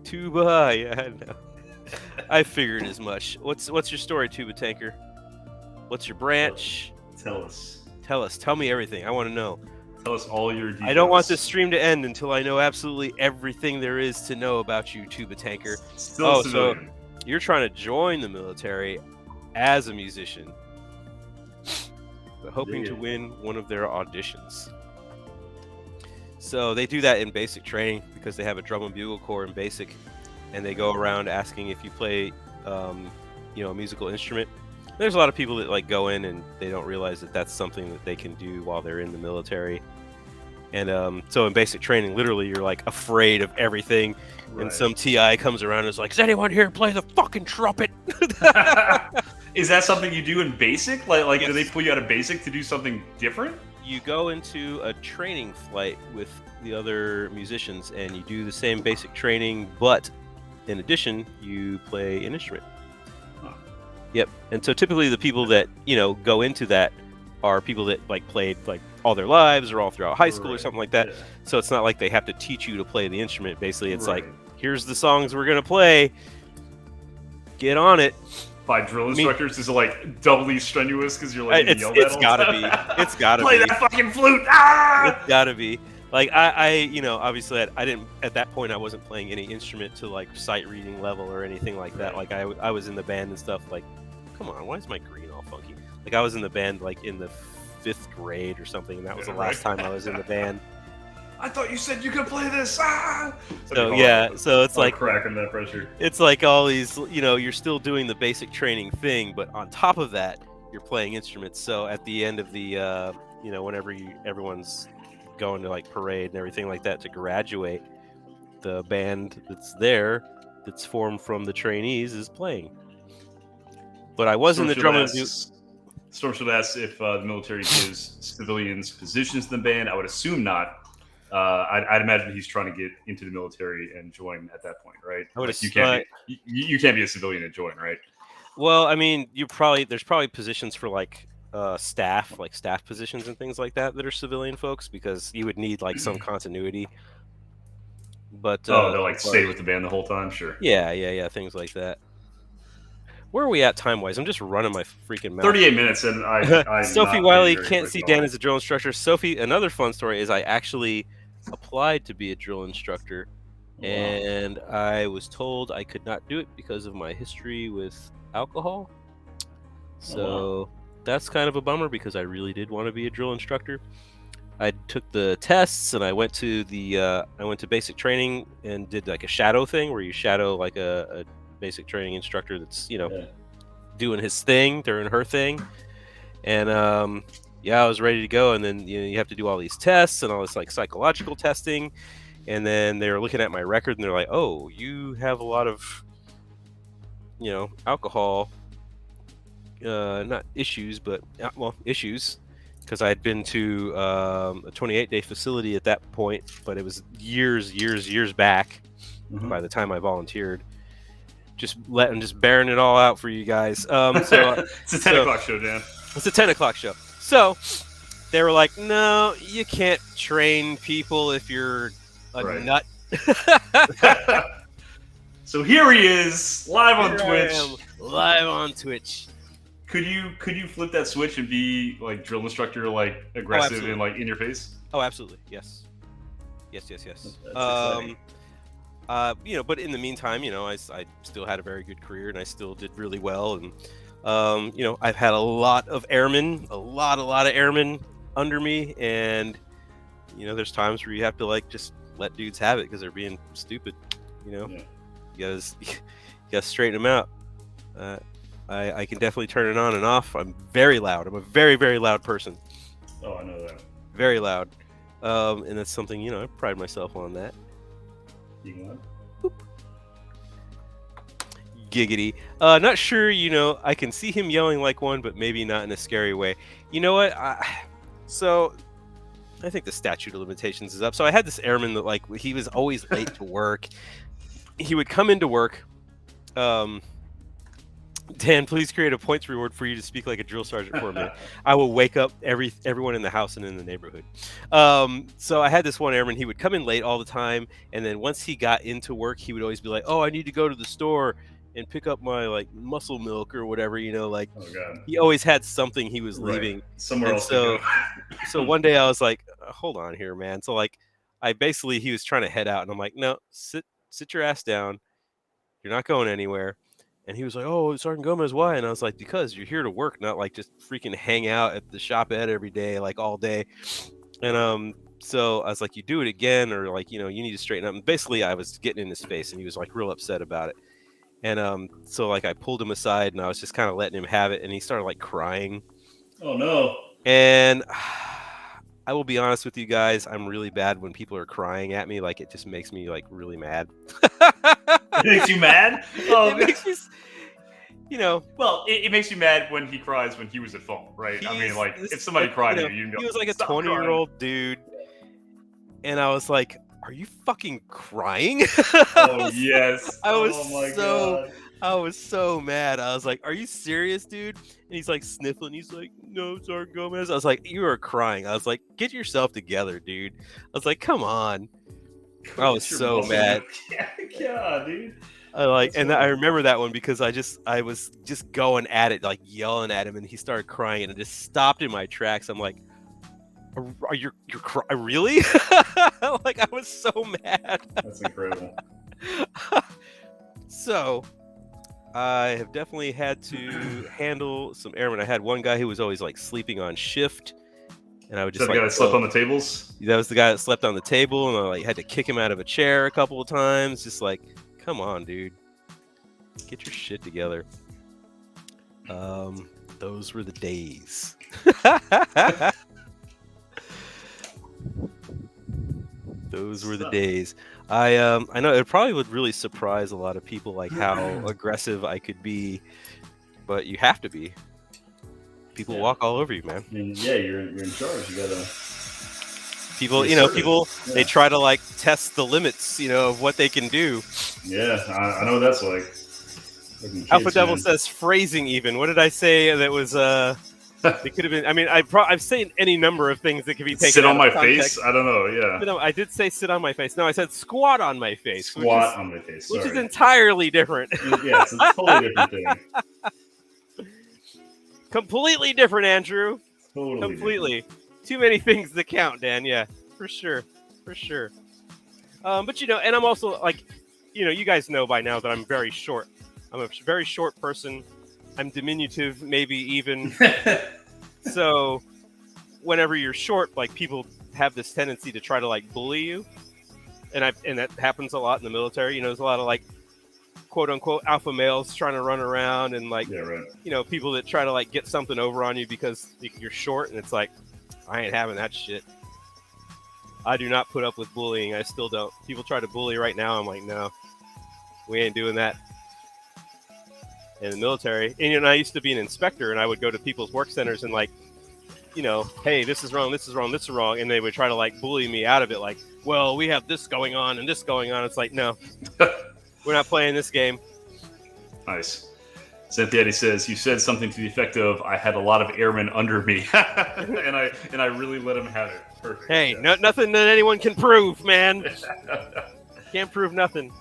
Tuba, yeah, I know. I figured as much. What's your story, tuba tanker? What's your branch? Tell us. Tell me everything. I want to know. Tell us all your details. I don't want this stream to end until I know absolutely everything there is to know about you, tuba tanker. Still civilian. So you're trying to join the military as a musician, but hoping to win one of their auditions. So they do that in basic training because they have a drum and bugle corps in basic, and they go around asking if you play, a musical instrument. There's a lot of people that like go in and they don't realize that that's something that they can do while they're in the military. And so in basic training, literally, you're like afraid of everything. Right. And some TI comes around and is like, "Does anyone here play the fucking trumpet?" Is that something you do in basic? Like, yes. Do they pull you out of basic to do something different? You go into a training flight with the other musicians, and you do the same basic training, but in addition, you play an instrument. Yep. And so typically the people that, go into that are people that like played like all their lives or all throughout high school or something like that. Yeah. So it's not like they have to teach you to play the instrument. Basically, it's like, here's the songs we're going to play. Get on it. By drill instructors, is it like doubly strenuous because you're like yelled at all the time? It's gotta play be. Play that fucking flute. Ah! It's gotta be. Like I obviously I didn't at that point. I wasn't playing any instrument to like sight reading level or anything like that. Like I was in the band and stuff. Like, come on, why is my green all funky? Like I was in the band like in the 5th grade or something, and that was the last time I was in the band. I thought you said you could play this. Ah! So yeah, so it's like cracking that pressure. It's like all these, you're still doing the basic training thing, but on top of that, you're playing instruments. So at the end of the, whenever everyone's going to like parade and everything like that to graduate, the band that's formed from the trainees is playing. But I was in the drum and Stormfield asks if the military gives civilians positions in the band. I would assume not. I'd imagine he's trying to get into the military and join at that point, right? You can't be a civilian and join, right? Well, I mean, there's probably positions for like staff positions and things like that are civilian folks, because you would need like some continuity. But they'll like stay with the band the whole time, sure. Yeah, things like that. Where are we at time-wise? I'm just running my freaking mouth. 38 minutes, and I Sophie Wiley can't see Dan as a drill instructor. Sophie, another fun story is I actually applied to be a drill instructor, and I was told I could not do it because of my history with alcohol. So that's kind of a bummer, because I really did want to be a drill instructor. I took the tests, and I went to basic training and did like a shadow thing where you shadow like a basic training instructor that's doing his thing during her thing, and I was ready to go. And then you have to do all these tests and all this like psychological testing, and then they were looking at my record and they're like, "Oh, you have a lot of alcohol not issues, but issues," because I had been to a 28-day facility at that point, but it was years back by the time I volunteered. Just bearing it all out for you guys. So it's a 10 o'clock show, Dan. It's a 10 o'clock show. So they were like, "No, you can't train people if you're a nut." So here he is, live on Twitch. Live on Twitch. Could you flip that switch and be like drill instructor, like aggressive and like in your face? Oh, absolutely. Yes. Yes. That's exciting. But in the meantime, I still had a very good career and I still did really well. And, I've had a lot of airmen, a lot of airmen under me. And, there's times where you have to like just let dudes have it because they're being stupid. Yeah. You gotta straighten them out. I can definitely turn it on and off. I'm very loud. I'm a very, very loud person. Oh, I know that. Very loud. And that's something, I pride myself on that. Boop. Giggity. Not sure, I can see him yelling like one, but maybe not in a scary way. You know what? So I think the statute of limitations is up. So I had this airman that like he was always late to work. He would come into work. Dan, please create a points reward for you to speak like a drill sergeant for a minute. I will wake up everyone in the house and in the neighborhood. So I had this one airman. He would come in late all the time, and then once he got into work, he would always be like, "Oh, I need to go to the store and pick up my like muscle milk or whatever." Like oh, God. He always had something he was leaving somewhere else. So one day I was like, "Hold on here, man." So like, he was trying to head out, and I'm like, "No, sit your ass down. You're not going anywhere." And he was like, "Oh, Sergeant Gomez, why?" And I was like, "Because you're here to work, not like just freaking hang out at the shop every day, like all day." And so I was like, "You do it again, or like, you need to straighten up." And basically, I was getting in his face, and he was like real upset about it. And so like I pulled him aside, and I was just kind of letting him have it, and he started like crying. Oh no! And I will be honest with you guys, I'm really bad when people are crying at me. Like it just makes me like really mad. It makes you mad? Oh, it makes you, Well, it makes you mad when he cries when he was at fault, right? I mean, like if somebody cried at you, he was like a 20-year-old dude, and I was like, "Are you fucking crying?" Oh yes! I was God. I was so mad. I was like, "Are you serious, dude?" And he's like sniffling. He's like, "No, Sergeant Gomez." I was like, "You are crying." I was like, "Get yourself together, dude." I was like, "Come on." I was so mad. Yeah, dude. I remember that one because I was just going at it, like yelling at him, and he started crying, and I just stopped in my tracks. I'm like, "Are you really?" Like I was so mad. That's incredible. So I have definitely had to handle some airmen. I had one guy who was always like sleeping on shift, and I would just the guy that slept on the tables. That was the guy that slept on the table, and I like had to kick him out of a chair a couple of times. Just like, come on, dude, get your shit together. Those were the days. Those were the days. I know it probably would really surprise a lot of people, like how aggressive I could be, but you have to be. People walk all over you, man. I mean, yeah, you're in charge. You gotta. People, they try to like test the limits, of what they can do. Yeah, I know what that's like. Alpha Devil says phrasing. Even what did I say? That was It could have been. I mean, I've said any number of things that could be taken. Sit on my context. face. I don't know. Yeah. No, I did say sit on my face. No, I said squat on my face. Squat on my face. Sorry. Which is entirely different. Yeah, it's a totally different thing. Completely different, Andrew. Totally. Completely. Too many things to count, Dan. Yeah, for sure. But and I'm also like, you guys know by now that I'm very short. I'm a very short person. I'm diminutive, maybe even. So whenever you're short, like people have this tendency to try to like bully you. And that happens a lot in the military. There's a lot of like quote unquote alpha males trying to run around and like, people that try to like get something over on you because you're short. And it's like, I ain't having that shit. I do not put up with bullying. I still don't. People try to bully right now. I'm like, no, we ain't doing that. In the military, and I used to be an inspector, and I would go to people's work centers and like, hey, this is wrong, this is wrong, this is wrong, and they would try to like bully me out of it. Like, well, we have this going on and this going on. It's like, no, we're not playing this game. Nice. Cynthia says you said something to the effect of, "I had a lot of airmen under me," and I really let them have it. Perfect. Hey, nothing that anyone can prove, man. Can't prove nothing.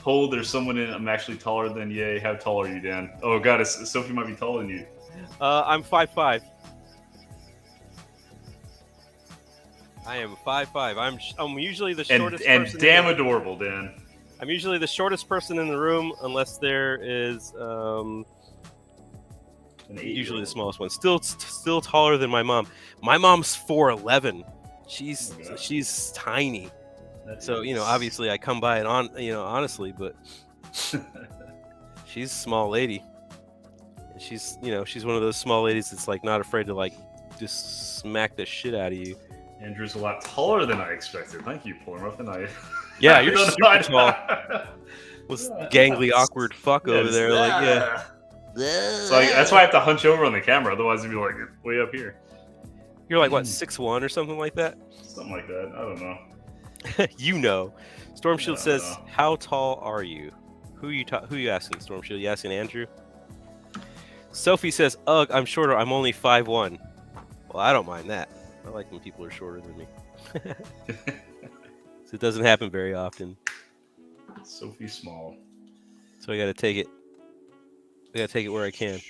Hold, there's someone in. I'm actually taller than Yay. How tall are you, Dan? Oh God, Sophie might be taller than you. I'm 5'5". I am 5'5". I'm usually the shortest person. And damn adorable, Dan. I'm usually the shortest person in the room, unless there is usually the smallest one. Still taller than my mom. My mom's 4'11". She's tiny. So obviously I come by it honestly, but she's a small lady. And she's one of those small ladies that's like not afraid to like just smack the shit out of you. Andrew's a lot taller than I expected. Thank you, Polar Muffin. Yeah, you're super tall. Was gangly, awkward fuck over there. Like, yeah. So that's why I have to hunch over on the camera. Otherwise, it'd be like way up here. You're like, what, 6'1" or something like that? Something like that. I don't know. Storm Shield says, "How tall are you?" Who you asking, Storm Shield? You asking Andrew? Sophie says, "Ugh, I'm shorter. I'm only 5'1". Well, I don't mind that. I like when people are shorter than me. So it doesn't happen very often. Sophie small. So I got to take it. I got to take it where I can.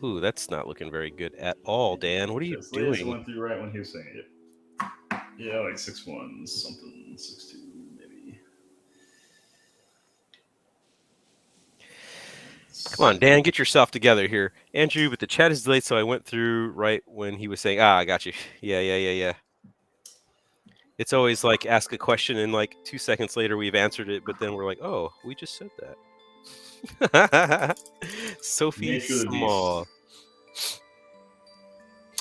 Ooh, that's not looking very good at all, Dan. What are you doing? Went through right when he was saying it. Yeah, like 6'1", something, 6'2", maybe. Come on, Dan, get yourself together here. Andrew, but the chat is delayed, so I went through right when he was saying, I got you. Yeah. It's always like ask a question and like 2 seconds later we've answered it, but then we're like, oh, we just said that. Sophie Small.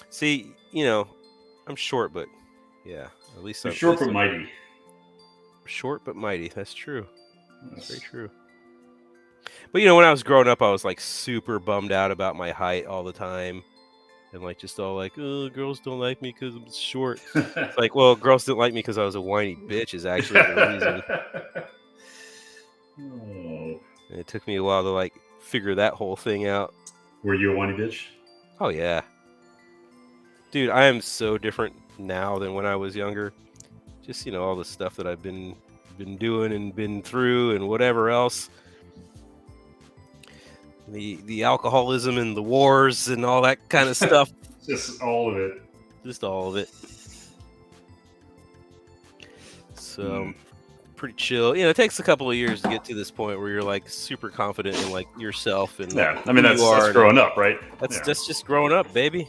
See, I'm short, but yeah, at least I'm short but mighty. Short but mighty. That's true. That's very true. But when I was growing up, I was like super bummed out about my height all the time, and like just all like, oh, girls don't like me because I'm short. It's like, well, girls didn't like me because I was a whiny bitch is actually the reason. Oh. And it took me a while to like figure that whole thing out. Were you a whiny bitch? Oh yeah, dude, I am so different now than when I was younger. Just all the stuff that I've been doing and been through and whatever else. The alcoholism and the wars and all that kind of stuff. Just all of it. Just all of it. So pretty chill. It takes a couple of years to get to this point where you're like super confident in like yourself and I mean that's growing up, right? That's just growing up, baby.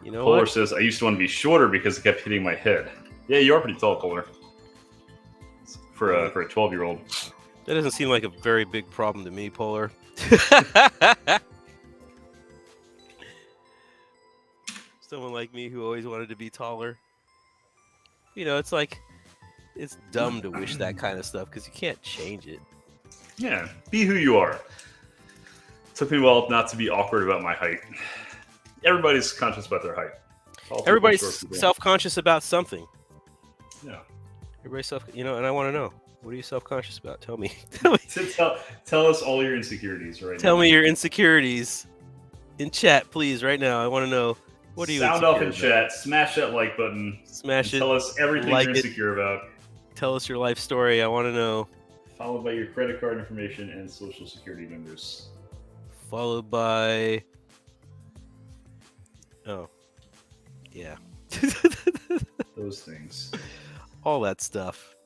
Polar says I used to want to be shorter because it kept hitting my head. Yeah, you are pretty tall, Polar. For a 12-year-old. That doesn't seem like a very big problem to me, Polar. Someone like me who always wanted to be taller. It's like it's dumb to wish that kind of stuff because you can't change it. Yeah, be who you are. It took me a while not to be awkward about my height. Everybody's conscious about their height. Everybody's self-conscious about something. Yeah. Everybody's and I want to know. What are you self-conscious about? Tell me. Tell us all your insecurities right now. Tell me your insecurities in chat, please, right now. I want to know. What are you Sound off in chat. Smash that like button. Smash it. Tell us everything you're insecure about. Tell us your life story. I want to know. Followed by your credit card information and social security numbers. Followed by... Oh. Yeah. Those things. All that stuff.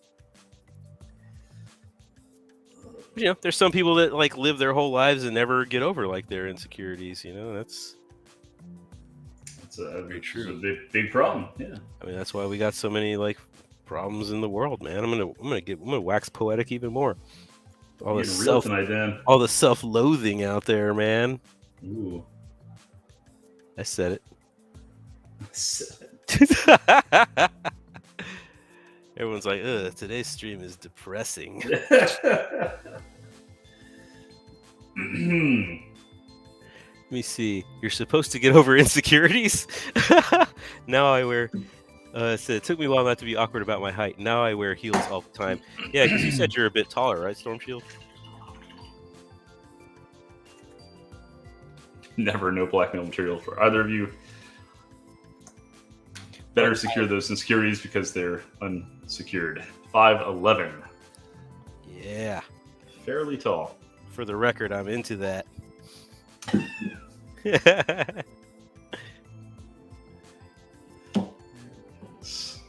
There's some people that like live their whole lives and never get over like their insecurities. That's very true. It's a big problem. Yeah. I mean, that's why we got so many like problems in the world, man. I'm gonna wax poetic even more. All the self-loathing out there, man. Ooh. I said it. Everyone's like, ugh, today's stream is depressing. Let me see. You're supposed to get over insecurities? Now I wear... said, it took me a while not to be awkward about my height. Now I wear heels all the time. Yeah, because you said you're a bit taller, right, Storm Shield? Never no blackmail material for either of you. Better secure those insecurities because they're unsecured. 5'11". Yeah. Fairly tall. For the record, I'm into that.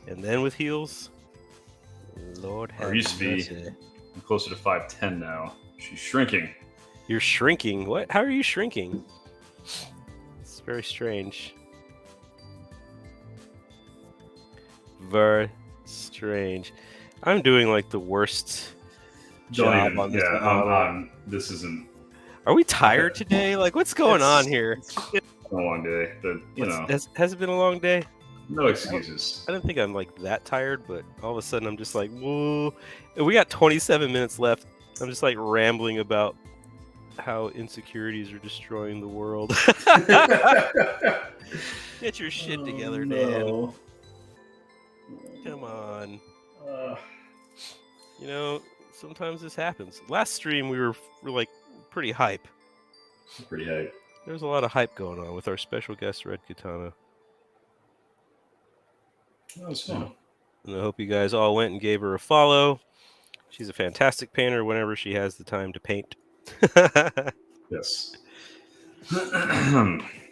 And then with heels, Lord have Or used to be. mercy. I'm closer to 5'10" now. She's shrinking. You're shrinking. What? How are you shrinking? It's very strange. Very strange. I'm doing like the worst job on this. This isn't. Are we tired today? Like, what's going on here? It's been a long day, but Has it been a long day? no excuses. I don't think I'm like that tired, but all of a sudden I'm just like, whoa. And we got 27 minutes left. I'm just like rambling about how insecurities are destroying the world. Get your shit together, Dan. Come on. You know, sometimes this happens. Last stream we were like pretty hype. Pretty hype. There's a lot of hype going on with our special guest Red Katana. That was fun. And I hope you guys all went and gave her a follow. She's a fantastic painter whenever she has the time to paint. Yes.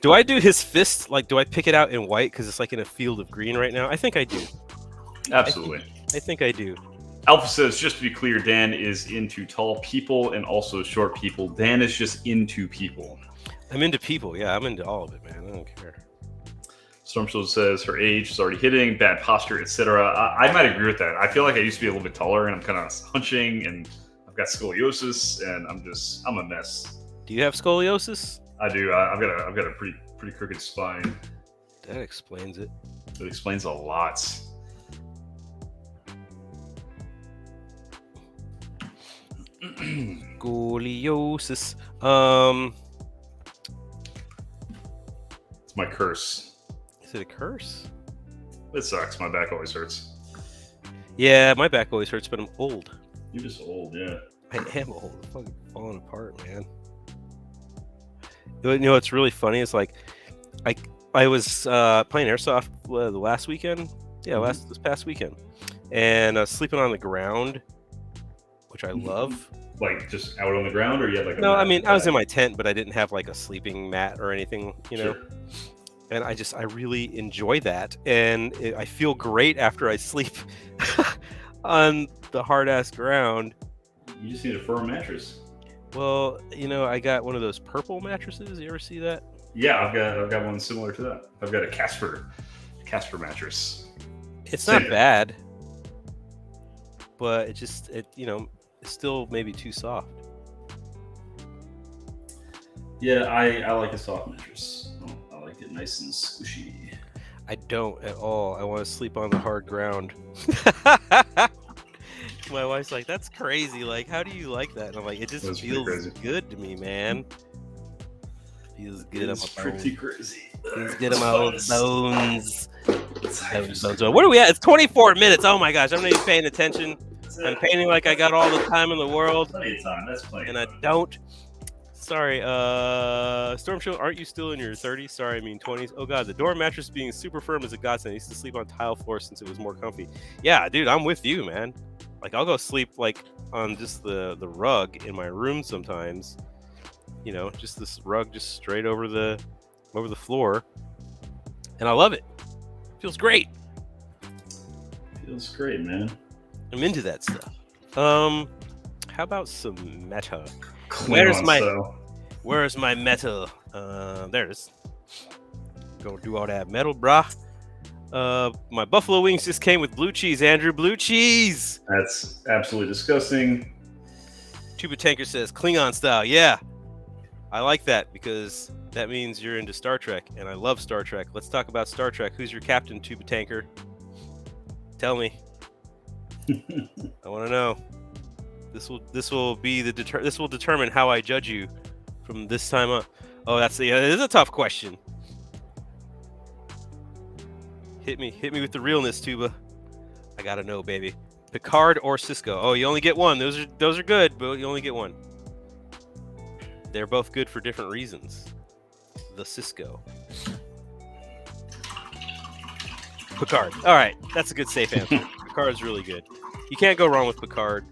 Do I do his fist? Like, do I pick it out in white because it's like in a field of green right now? I think I do. Absolutely. I think I do. Alpha says, just to be clear, Dan is into tall people and also short people. Dan is just into people. I'm into people. Yeah, I'm into all of it, man. I don't care. Stormshield says her age is already hitting, bad posture, etc. I might agree with that. I feel like I used to be a little bit taller, and I'm kind of hunching, and I've got scoliosis, and I'm a mess. Do you have scoliosis? I do. I've got a pretty crooked spine. That explains it. It explains a lot. Scoliosis. It's my curse. Is it a curse? It sucks. My back always hurts. Yeah, my back always hurts, but I'm old. You're just old, yeah. I am old. I'm fucking falling apart, man. You know what's really funny is like, I was playing airsoft the last weekend. Yeah, this past weekend, and sleeping on the ground, which I love. Like just out on the ground, or you had like a no? mat? I mean, I was in my tent, but I didn't have like a sleeping mat or anything, you know. Sure. And I really enjoy that, and I feel great after I sleep on the hard ass ground. You just need a firm mattress. Well, you know, I got one of those purple mattresses. You ever see that? Yeah, I've got one similar to that. I've got a Casper mattress. It's not bad, but it's still maybe too soft. Yeah, I like a soft mattress. I like it nice and squishy. I don't at all. I want to sleep on the hard ground. My wife's like, "That's crazy. Like, how do you like that?" And I'm like, "It just feels good to me, man. Feels good on my bones. Pretty crazy. Feels good on my old bones." What are we at? It's 24 minutes. Oh my gosh, I'm not even paying attention. I'm painting like I got all the time in the world. Plenty of time. That's plenty. And I don't. Sorry, Storm Shield, aren't you still in your 30s? Sorry, I mean 20s. Oh god, the door mattress being super firm is a godsend. I used to sleep on tile floor since it was more comfy. Yeah, dude, I'm with you, man. Like, I'll go sleep like on just the rug in my room sometimes. You know, just this rug just straight over the floor, and I love it. Feels great. Feels great, man. I'm into that stuff. How about some meta? Where's my metal? There it is. Gonna do all that metal, brah. My buffalo wings just came with blue cheese, Andrew. Blue cheese! That's absolutely disgusting. Tuba Tanker says, Klingon style. Yeah, I like that because that means you're into Star Trek, and I love Star Trek. Let's talk about Star Trek. Who's your captain, Tuba Tanker? Tell me. I want to know. This will determine how I judge you from this time on. Oh, it is a tough question. Hit me with the realness, Tuba. I gotta know, baby. Picard or Cisco? Oh, you only get one. Those are good, but you only get one. They're both good for different reasons. The Cisco. Picard. All right, that's a good safe answer. Picard's really good. You can't go wrong with Picard.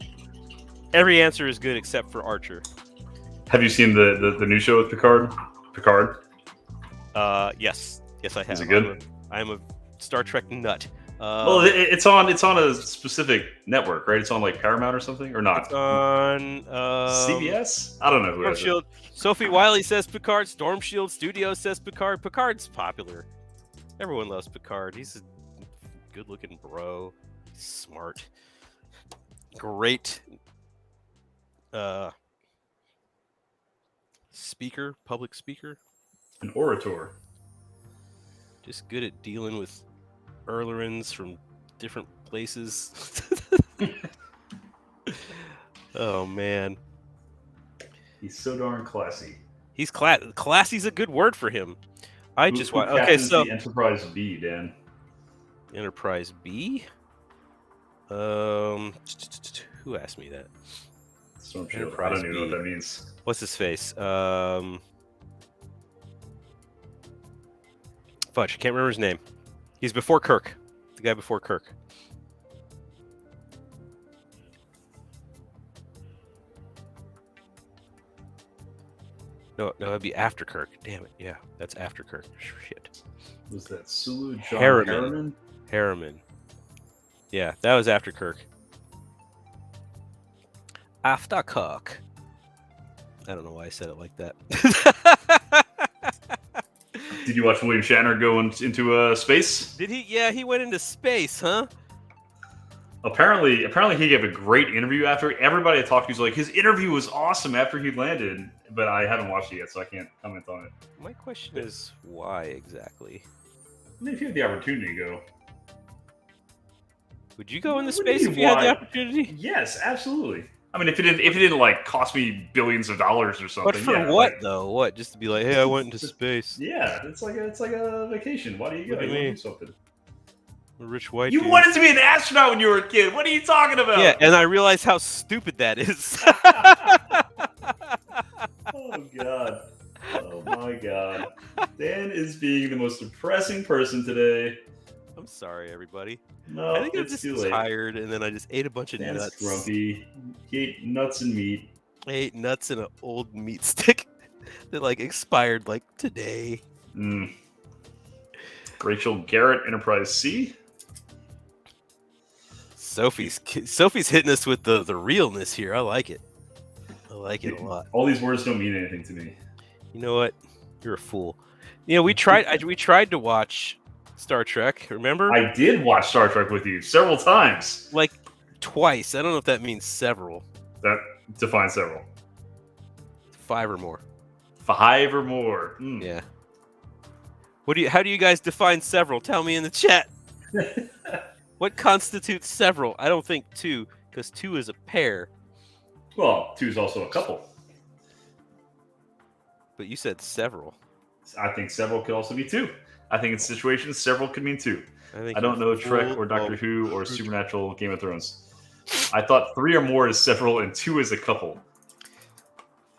Every answer is good except for Archer. Have you seen the new show with Picard? Picard? Yes, I have. Is it good? I'm a Star Trek nut. Well, it's on a specific network, right? It's on like Paramount or something, or not? It's on CBS. I don't know who Storm has it. Shield. Sophie Wiley says Picard. Storm Shield Studios says Picard. Picard's popular. Everyone loves Picard. He's a good-looking bro. Smart. Great. Speaker, public speaker. An orator. Just good at dealing with Erlerins from different places. Oh man, he's so darn classy. He's classy's a good word for him. I just want okay. So the Enterprise B, Dan. Enterprise B. Who asked me that? Storm Shield. I don't even know what that means. What's his face? Fudge. Can't remember his name. He's before Kirk. The guy before Kirk. No, that'd be after Kirk. Damn it. Yeah, that's after Kirk. Shit. Was that Sulu? John Harriman? Harriman. Yeah, that was after Kirk. After Kirk. I don't know why I said it like that. Did you watch William Shatner go into space? Did he? Yeah, he went into space, huh? Apparently he gave a great interview after. Everybody I talked to was like, his interview was awesome after he landed, but I haven't watched it yet, so I can't comment on it. My question is, why exactly? I mean, if you had the opportunity to go. Would you go into space if you had the opportunity? Yes, absolutely. I mean, if it didn't like cost me billions of dollars or something. But for what though? What? Just to be like, hey, I went into space. Yeah, it's like a vacation. Why do you go? You want to do something. A rich white You dude. wanted to be an astronaut when you were a kid. What are you talking about? Yeah, and I realized how stupid that is. Oh god. Oh my god. Dan is being the most depressing person today. I'm sorry, everybody. No, I think I'm it's just too late. tired, and then I just ate a bunch of Dan's nuts. grumpy. He ate nuts and meat. I ate nuts and an old meat stick that like expired like today. Rachel Garrett, Enterprise C. Sophie's hitting us with the realness here. I like it. I like it a lot. All these words don't mean anything to me. You know what? You're a fool. You know, we tried to watch Star Trek, remember? I did watch Star Trek with you several times. Like twice. I don't know if that means several. That defines several. 5 or more. 5 or more. Yeah. How do you guys define several? Tell me in the chat. What constitutes several? I don't think 2, because 2 is a pair. Well, 2 is also a couple. But you said several. I think several could also be 2. I think in situations, several could mean 2. I don't know Trek or Doctor Who or Supernatural, Game of Thrones. I thought 3 or more is several and 2 is a couple.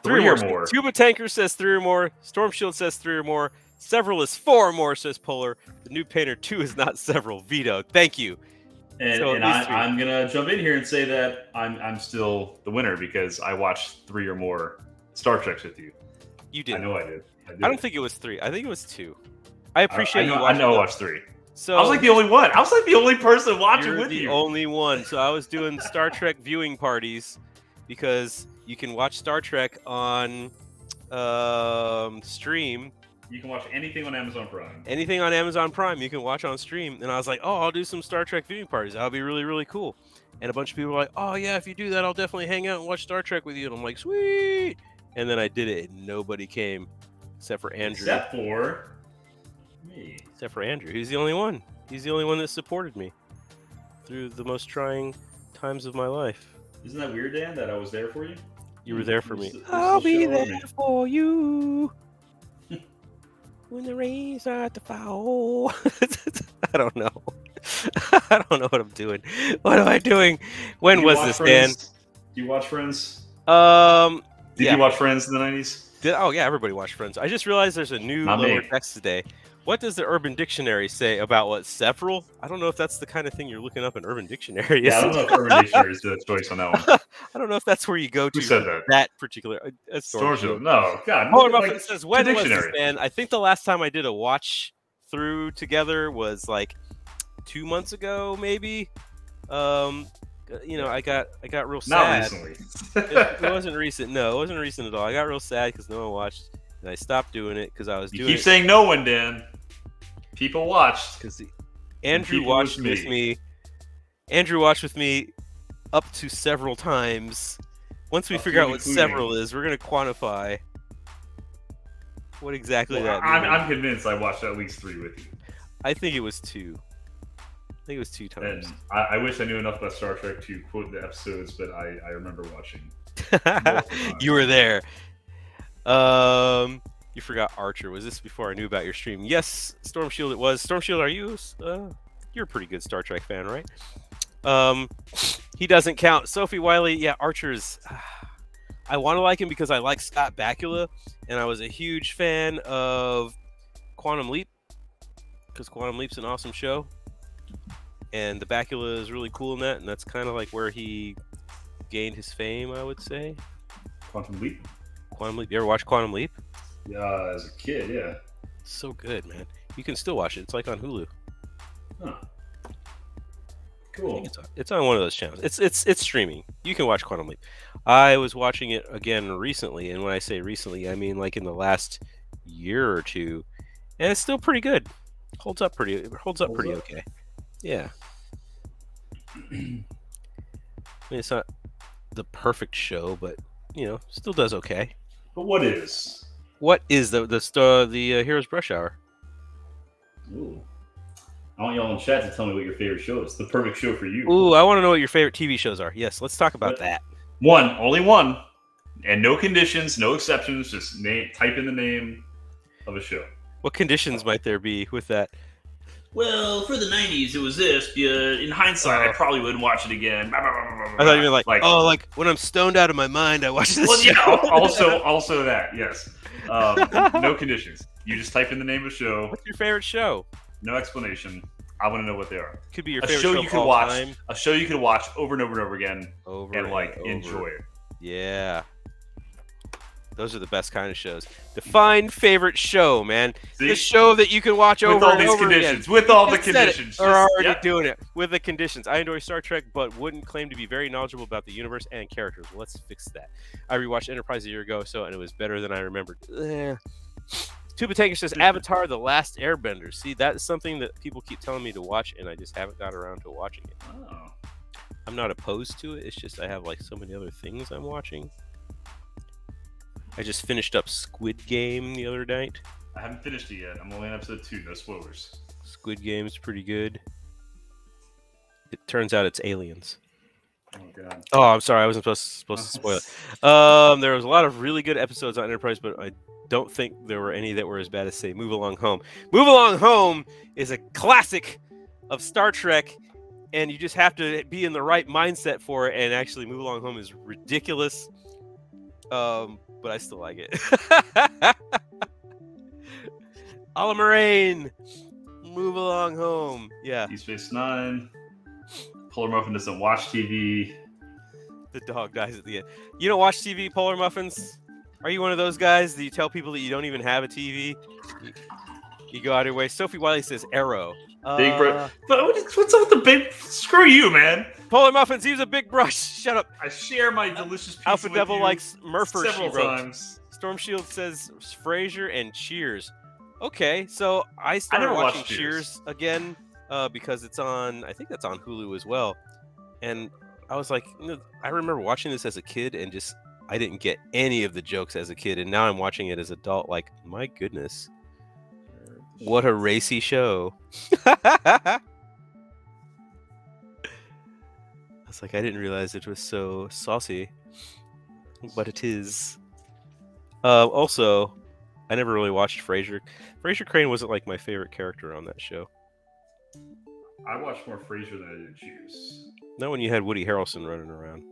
3 or more. Tuba Tanker says 3 or more. Storm Shield says 3 or more. Several is 4 or more, says Polar. The new painter 2 is not several. Veto. Thank you. And I'm gonna jump in here and say that I'm still the winner because I watched 3 or more Star Treks with you. You did. I know I did. I don't think it was 3. I think it was 2. I appreciate you watching. I know I watched 3. So I was like the only one. I was like the only person watching with you. You're the only one. So I was doing Star Trek viewing parties because you can watch Star Trek on stream. You can watch anything on Amazon Prime. Anything on Amazon Prime you can watch on stream. And I was like, oh, I'll do some Star Trek viewing parties. That'll be really, really cool. And a bunch of people were like, oh, yeah, if you do that, I'll definitely hang out and watch Star Trek with you. And I'm like, sweet. And then I did it, and nobody came except for Andrew. Except for me. Except for Andrew. He's the only one. He's the only one that supported me through the most trying times of my life. Isn't that weird, Dan, that I was there for you? You were there for me. I'll be there for you. When the rains start to fall. I don't know. I don't know what I'm doing. What am I doing? When was this, Dan? Do you watch Friends? Did you watch Friends in the 90s? Oh, yeah, everybody watched Friends. I just realized there's a new Lower Decks today. What does the Urban Dictionary say about what several? I don't know if that's the kind of thing you're looking up in Urban Dictionary. Yeah, I don't know if Urban Dictionary is the choice on that one. I don't know if that's where you go Who to said for that? particular Storm Storm Shield. Shield. No, God. Polar Look at, Muffin says, the when was this, dictionary. man? I think the last time I did a watch through together was like 2 months ago, maybe. I got real sad. Not recently. It wasn't recent. No, it wasn't recent at all. I got real sad because no one watched, and I stopped doing it because I was You doing. keep saying no one, Dan. People watched. Because Andrew watched with me. Andrew watched with me up to several times. Once we figure out what several is, we're gonna quantify what exactly that means. I'm convinced I watched at least 3 with you. I think it was 2. I think it was 2 times. And I wish I knew enough about Star Trek to quote the episodes, but I remember watching. You were there. You forgot Archer. Was this before I knew about your stream? Yes, Storm Shield it was. Storm Shield, are you? You're a pretty good Star Trek fan, right? He doesn't count. Sophie Wiley, yeah, Archer's. I want to like him because I like Scott Bakula, and I was a huge fan of Quantum Leap, because Quantum Leap's an awesome show, and the Bakula is really cool in that, and that's kind of like where he gained his fame, I would say. Quantum Leap? Quantum Leap. You ever watch Quantum Leap? Yeah, as a kid, yeah. So good, man. You can still watch it. It's like on Hulu. Huh. Cool. It's on one of those channels. It's streaming. You can watch Quantum Leap. I was watching it again recently, and when I say recently, I mean like in the last year or two, and it's still pretty good. Holds up pretty okay. Yeah. I mean, it's not the perfect show, but still does okay. But what is? What is the Heroes Brush Hour? Ooh. I want y'all in chat to tell me what your favorite show is. The perfect show for you. Ooh, I want to know what your favorite TV shows are. Yes, let's talk about that. Only one. And no conditions, no exceptions. Just type in the name of a show. What conditions might there be with that? Well, for the 90s, it was this. In hindsight, I probably wouldn't watch it again. I thought you meant like when I'm stoned out of my mind, I watch this show. Yeah, also that, yes. No conditions. You just type in the name of the show. What's your favorite show? No explanation. I want to know what they are. Could be your favorite show you could watch. A show you could watch over and over and over again, enjoy it. Yeah, those are the best kind of shows. Define favorite show, man. See? The show that you can watch over and over again. With all the conditions. We're already doing it with the conditions. I enjoy Star Trek, but wouldn't claim to be very knowledgeable about the universe and characters. Well, let's fix that. I rewatched Enterprise a year ago, and it was better than I remembered. Tuba Tanker says Avatar: The Last Airbender. See, that's something that people keep telling me to watch, and I just haven't got around to watching it. Oh. I'm not opposed to it. It's just I have like so many other things I'm watching. I just finished up Squid Game the other night. I haven't finished it yet. I'm only on episode 2. No spoilers. Squid Game's pretty good. It turns out it's aliens. Oh God. Oh, I'm sorry. I wasn't supposed to spoil it. There was a lot of really good episodes on Enterprise, but I don't think there were any that were as bad as, say, Move Along Home. Move Along Home is a classic of Star Trek, and you just have to be in the right mindset for it. And actually, Move Along Home is ridiculous, but I still like it. A la Moraine, Move Along Home. Yeah. Deep Space Nine. Polar Muffin doesn't watch TV. The dog dies at the end. You don't watch TV, Polar Muffins? Are you one of those guys that you tell people that you don't even have a TV? You go out of your way. Sophie Wiley says Arrow. Big brush. But what's up with the big? Screw you, man. Polar Muffins, use a big brush. Shut up. I share my delicious pizza Alpha with Devil you likes Murpher. several times. Storm Shield says Frasier and Cheers. Okay, so I started watching Cheers again because it's on. I think that's on Hulu as well. And I was like, I remember watching this as a kid and just I didn't get any of the jokes as a kid, and now I'm watching it as an adult. Like, my goodness, what a racy show! I was like, I didn't realize it was so saucy, but it is. Also, I never really watched Frasier. Frasier Crane wasn't like my favorite character on that show. I watched more Frasier than I did Cheers. Not when you had Woody Harrelson running around.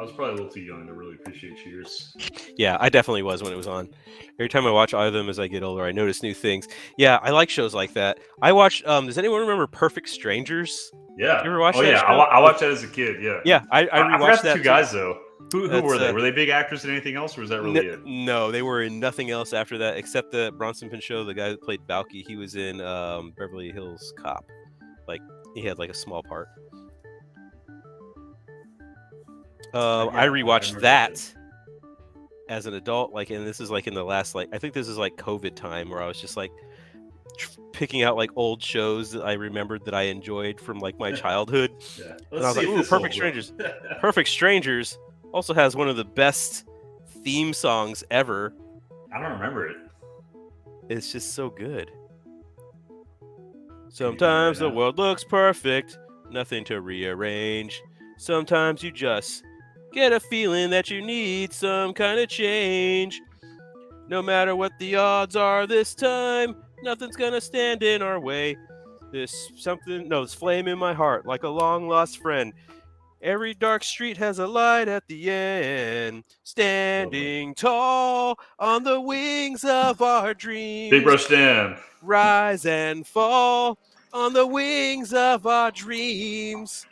was probably a little too young to really appreciate Cheers. Yeah, I definitely was when it was on. Every time I watch either of them as I get older, I notice new things. Yeah, I like shows like that. I watched. Does anyone remember Perfect Strangers? Yeah. You ever watch Oh that yeah, show? I watched that as a kid. Yeah. Yeah, I I rewatched forgot the that two too. guys though. Who That's, were they? Were they big actors in anything else, or was that really it? No, they were in nothing else after that except the Bronson Pinchot, the guy that played Balky. He was in Beverly Hills Cop. Like he had like a small part. I rewatched that as an adult, like, and this is like in the last, like, I think this is like COVID time where I was just like picking out like old shows that I remembered that I enjoyed from like my childhood. Yeah. And I was like, ooh, Perfect Strangers. Perfect Strangers also has one of the best theme songs ever. I don't remember it. It's just so good. Sometimes the world looks perfect, nothing to rearrange. Sometimes you just get a feeling that you need some kind of change. No matter what the odds are this time, nothing's gonna stand in our way. This flame in my heart, like a long lost friend. Every dark street has a light at the end. Standing tall on the wings of our dreams. Big Brush Dan. Rise and fall on the wings of our dreams.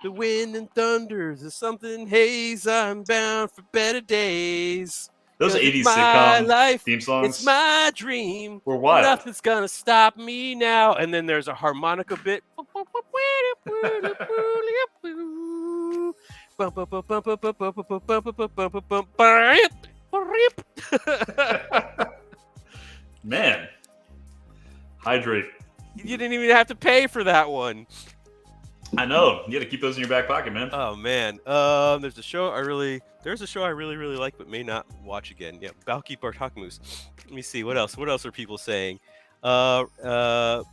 The wind and thunder, there's something haze. I'm bound for better days. Those 80s my sitcom life, theme songs. It's my dream. We're wild. Nothing's gonna stop me now. And then there's a harmonica bit. Man, hydrate. You didn't even have to pay for that one. I know. You got to keep those in your back pocket, man. Oh man. There's a show I really like but may not watch again. Yeah, Balky Bartakmus. Let me see what else. What else are people saying? Polar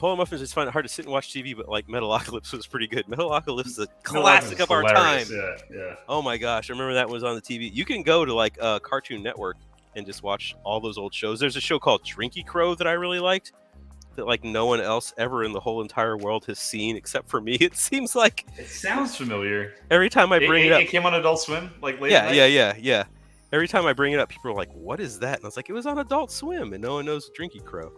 Muffins just find it hard to sit and watch TV, but like Metalocalypse was pretty good. Metalocalypse is a classic of our time. Yeah. Oh my gosh, I remember that was on the TV. You can go to like Cartoon Network and just watch all those old shows. There's a show called Drinky Crow that I really liked, that like no one else ever in the whole entire world has seen except for me. It seems like it sounds familiar. Every time I bring it up, it came on Adult Swim, like late. Yeah. Every time I bring it up, people are like, "What is that?" And I was like, "It was on Adult Swim," and no one knows Drinky Crow.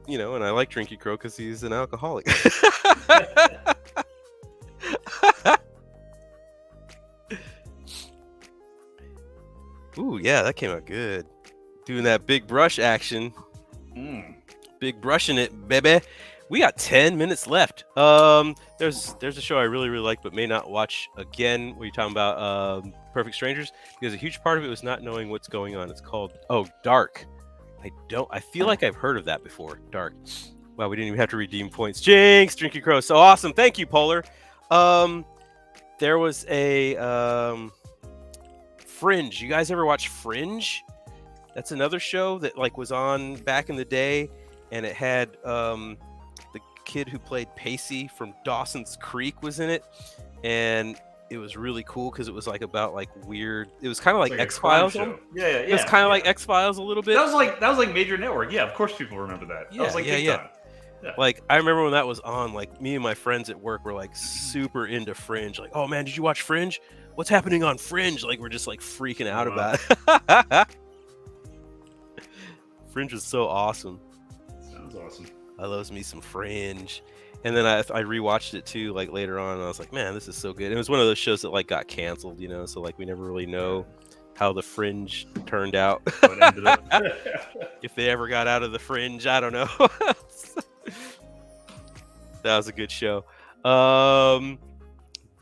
You know, and I like Drinky Crow because he's an alcoholic. Ooh, yeah, that came out good. Doing that big brush action. Big brushing it, baby. We got 10 minutes left. There's a show I really like but may not watch again. What are you talking about? Perfect Strangers? Because a huge part of it was not knowing what's going on. It's called Dark. I feel like I've heard of that before. Dark. Wow, we didn't even have to redeem points. Jinx, Drinky Crow. So awesome. Thank you, Polar. There was a Fringe. You guys ever watch Fringe? That's another show that like was on back in the day, and it had the kid who played Pacey from Dawson's Creek was in it, and it was really cool because it was like about like weird. It was kind of like X-Files. Yeah. It was kind of like X-Files a little bit. That was like Major Network. Yeah, of course people remember that. That was like yeah. Like I remember when that was on. Like me and my friends at work were like super into Fringe. Like, oh man, did you watch Fringe? What's happening on Fringe? Like we're just like freaking out about it. Fringe was so awesome. Sounds awesome. I love me some Fringe. And then I rewatched it too, like later on, and I was like, man, this is so good. It was one of those shows that like got canceled, you know, so like we never really know how the Fringe turned out. If they ever got out of the Fringe, I don't know. That was a good show.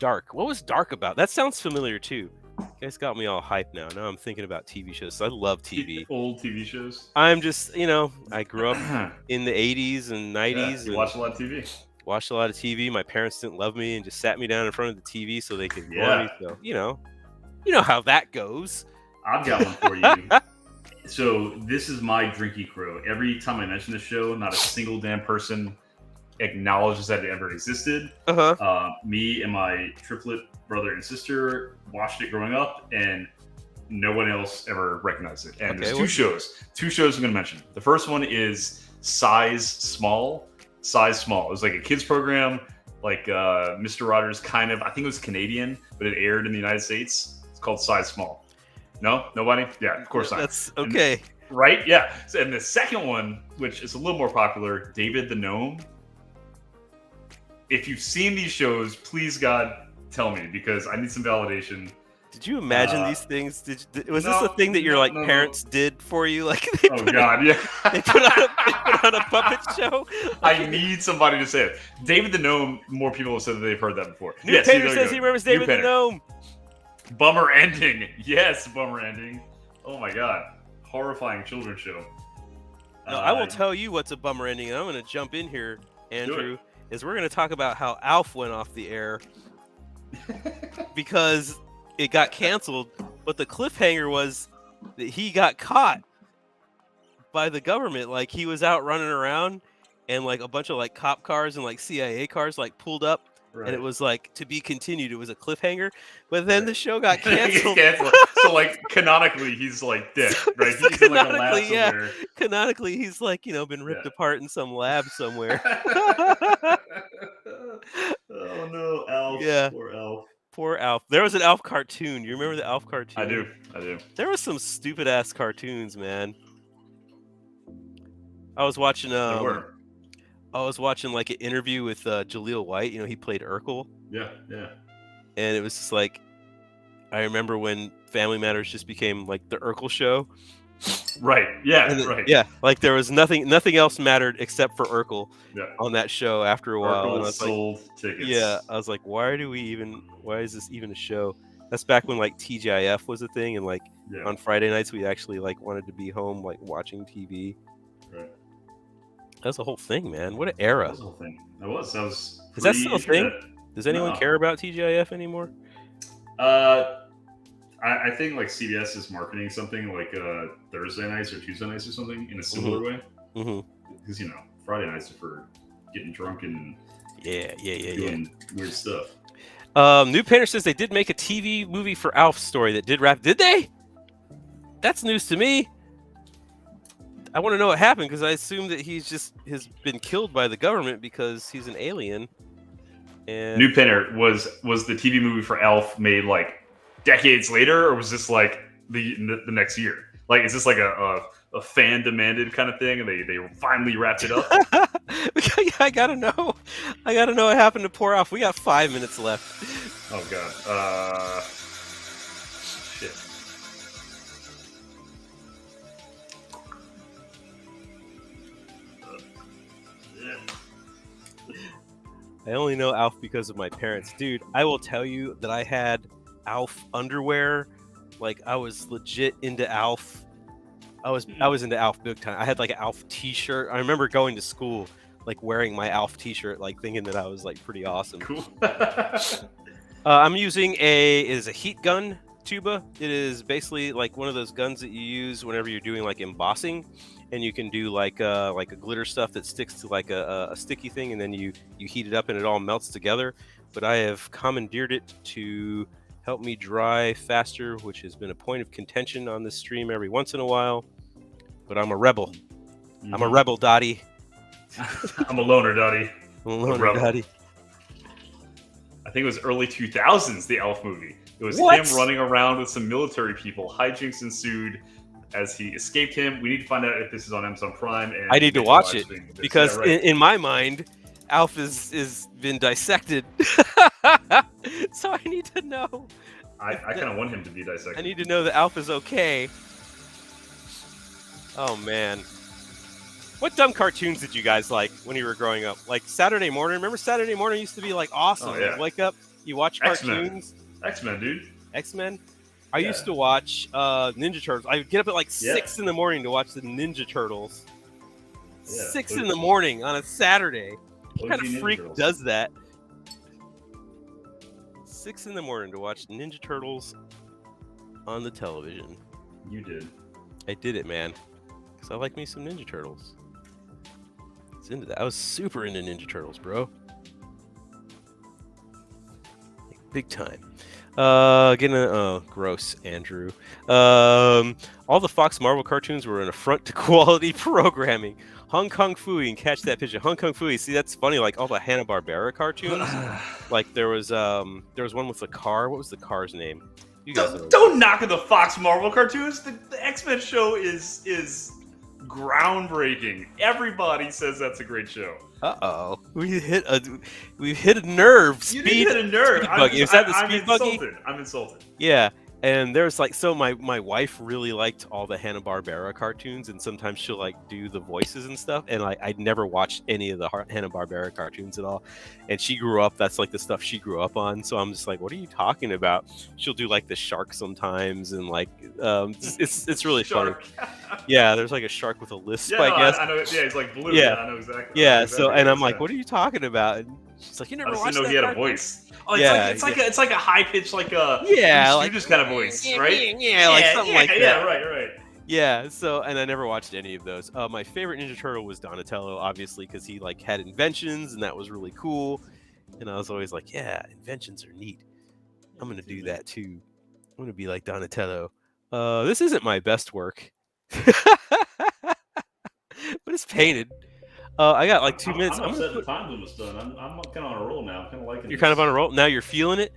Dark. What was Dark about? That sounds familiar too. You guys got me all hyped now. Now I'm thinking about TV shows. So I love TV. Old TV shows. I'm just, you know, I grew up in the 80s and 90s. Yeah, you watched a lot of TV. Watched a lot of TV. My parents didn't love me and just sat me down in front of the TV so they could ignore me. So, you know how that goes. I've got one for you. So this is my Drinky Crow. Every time I mention the show, not a single damn person acknowledges that it ever existed. Me and my triplet brother and sister watched it growing up, and no one else ever recognized it. And there's two shows I'm going to mention. The first one is Size Small. It was like a kids program. like Mr. Rogers kind of, I think it was Canadian, but it aired in the United States. It's called Size Small. No? Nobody? Yeah, of course not. That's okay. Right? Yeah. So, and the second one, which is a little more popular, David the Gnome. If you've seen these shows, please God, tell me, because I need some validation. Did you imagine these things? Was this no, a thing that your parents did for you? Like they God, yeah. They put on a puppet show. I need somebody to say it. David the Gnome. More people have said that they've heard that before. New Painter says he remembers David the Gnome. Bummer ending. Yes, bummer ending. Oh my God, horrifying children's show. No, I will tell you what's a bummer ending, and I'm going to jump in here, Andrew. Is we're going to talk about how Alf went off the air because it got canceled, but the cliffhanger was that he got caught by the government. Like he was out running around, and like a bunch of like cop cars and like CIA cars like pulled up, and it was like to be continued. It was a cliffhanger, but then the show got canceled. So like canonically, he's like dead, right? He's in like a lab somewhere. Canonically, he's like been ripped apart in some lab somewhere. Oh no, Alf! Yeah, poor Alf. Poor Alf. There was an Alf cartoon. You remember the Alf cartoon? I do. There was some stupid ass cartoons, man. I was watching like an interview with Jaleel White. He played Urkel. Yeah. And it was just like, I remember when Family Matters just became like the Urkel show. Right. Yeah. Right. Yeah. Like there was nothing else mattered except for Urkel on that show after a while. Urkel and I was sold tickets. Yeah. I was like, why is this even a show? That's back when like TGIF was a thing, and like on Friday nights we actually like wanted to be home like watching TV. Right. That's the whole thing, man. What an era. That was the whole thing. That was. Is that still a thing? Does anyone care about TGIF anymore? I think like CBS is marketing something like Thursday nights or Tuesday nights or something in a similar way. Because Friday nights are for getting drunk and doing weird stuff. New Painter says they did make a TV movie for Alf's story that did wrap. Did they? That's news to me. I want to know what happened because I assume that has been killed by the government because he's an alien. And New Painter was the TV movie for Alf made like decades later, or was this like the next year? Like, is this like a fan demanded kind of thing, and they finally wrapped it up? I gotta know what happened to poor Alf. We got 5 minutes left. Oh God. Shit. I only know Alf because of my parents. Dude, I will tell you that I had Alf underwear. Like, I was legit into Alf. I was into Alf big time. I had like an Alf t-shirt. I remember going to school like wearing my Alf t-shirt, like thinking that I was like pretty awesome. Cool. I'm using it is a heat gun tuba. It is basically like one of those guns that you use whenever you're doing like embossing, and you can do like a glitter stuff that sticks to like a sticky thing, and then you heat it up and it all melts together. But I have commandeered it to help me dry faster, which has been a point of contention on this stream every once in a while. But I'm a rebel. Mm-hmm. I'm a rebel, Dottie. I'm a loner, Dottie. I'm a loner, Dottie. I think it was early 2000s, the Alf movie. It was him running around with some military people. Hijinks ensued as he escaped him. We need to find out if this is on Amazon Prime. And I need to watch it because in my mind, Alf is been dissected. So I need to know. I kind of want him to be dissected. I need to know that Alf is okay. Oh, man. What dumb cartoons did you guys like when you were growing up? Like Saturday Morning? Remember Saturday Morning used to be like awesome. Oh, yeah. You wake up, you watch cartoons. X-Men, dude. X-Men? I used to watch Ninja Turtles. I would get up at like 6 in the morning to watch the Ninja Turtles. Yeah, 6 in the morning on a Saturday. What kind of freak does that? 6 in the morning to watch Ninja Turtles on the television. You did. I did it, man. Because I like me some Ninja Turtles. I was into that. I was super into Ninja Turtles, bro. Big time. Gross, Andrew. All the Fox Marvel cartoons were an affront to quality programming. Hong Kong Phooey, and catch that picture. Hong Kong Phooey. See, that's funny. Like all the Hanna-Barbera cartoons. Like there was one with the car. What was the car's name? You guys don't knock at the Fox Marvel cartoons. The X-Men show is groundbreaking. Everybody says that's a great show. Uh-oh. We've hit a nerve. You didn't hit a nerve. Is that the speed buggy? I'm insulted. Yeah. And there's like, so my wife really liked all the Hanna-Barbera cartoons, and sometimes she'll like do the voices and stuff. And like, I'd never watched any of the Hanna-Barbera cartoons at all. And she grew up, that's like the stuff she grew up on. So I'm just like, what are you talking about? She'll do like the shark sometimes, and like, it's really funny. Yeah, there's like a shark with a lisp, I guess. I know. Yeah, he's like blue. Yeah, I know exactly. Yeah. So, and I'm like, what are you talking about? And she's like, you never watched that? I didn't know he had a voice. Oh, it's like a high pitch, like a like just kind of voice, right? Yeah, like something like that. Yeah, right. Yeah. So, and I never watched any of those. My favorite Ninja Turtle was Donatello, obviously, because he like had inventions, and that was really cool. And I was always like, yeah, inventions are neat. I'm gonna do that too. I'm gonna be like Donatello. This isn't my best work, but it's painted. I got like 2 minutes. I'm upset the time limit was done. I'm kind of on a roll now. I'm kind of liking it. You're kind of on a roll now. You're feeling it.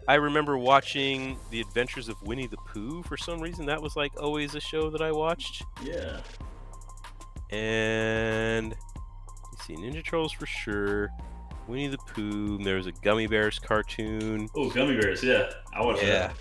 I remember watching The Adventures of Winnie the Pooh for some reason. That was like always a show that I watched. Yeah. And let's see, Ninja Turtles for sure. Winnie the Pooh. There was a Gummy Bears cartoon. Oh, Gummy Bears. Yeah, I watched that.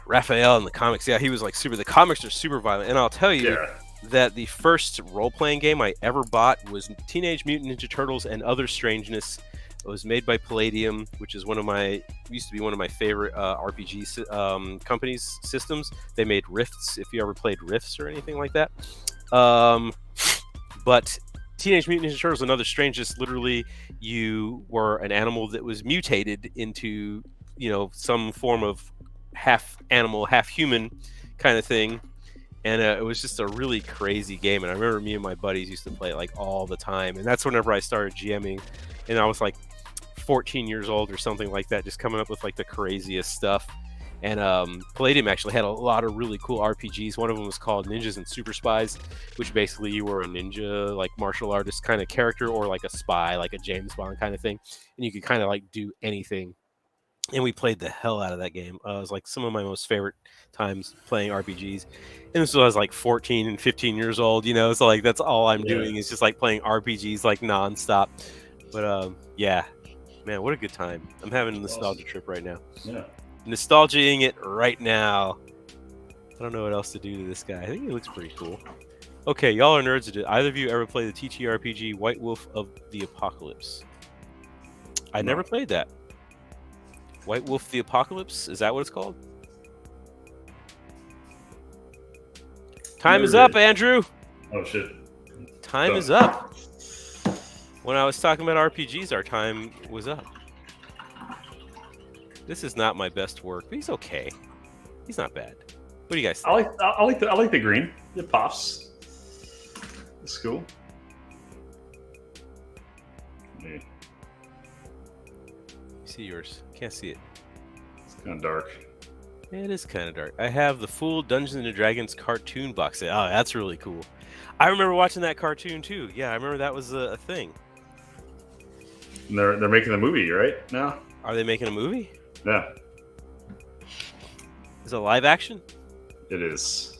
Raphael in the comics, he was like super. The comics are super violent, and I'll tell you that the first role-playing game I ever bought was Teenage Mutant Ninja Turtles and Other Strangeness. It was made by Palladium, which is used to be one of my favorite RPG companies systems. They made Rifts, if you ever played Rifts or anything like that. But Teenage Mutant Ninja Turtles and Other Strangeness, literally, you were an animal that was mutated into, some form of half animal, half human kind of thing. And it was just a really crazy game. And I remember me and my buddies used to play it like all the time. And that's whenever I started GMing. And I was like 14 years old or something like that, just coming up with like the craziest stuff. And Palladium actually had a lot of really cool RPGs. One of them was called Ninjas and Super Spies, which basically you were a ninja, like martial artist kind of character, or like a spy, like a James Bond kind of thing. And you could kind of like do anything. And we played the hell out of that game. It was like some of my most favorite times playing RPGs. And this was I was like 14 and 15 years old, so like that's all I'm doing is just like playing RPGs like nonstop. But man, what a good time. I'm having a nostalgia trip right now. Yeah. Nostalgiaing it right now. I don't know what else to do to this guy. I think he looks pretty cool. Okay, y'all are nerds. Did either of you ever play the TTRPG White Wolf of the Apocalypse? I never played that. White Wolf the Apocalypse? Is that what it's called? Time is up, Andrew! Oh, shit. Time is up. When I was talking about RPGs, our time was up. This is not my best work, but he's okay. He's not bad. What do you guys think? I like the green. It pops. It's cool. Yeah. See yours. Can't see it. It's kind of dark. It is kind of dark. I have the full Dungeons and Dragons cartoon box set. Oh, that's really cool. I remember watching that cartoon too. Yeah, I remember that was a thing. And they're making the movie right now. Are they making a movie? Yeah. Is it live action? It is.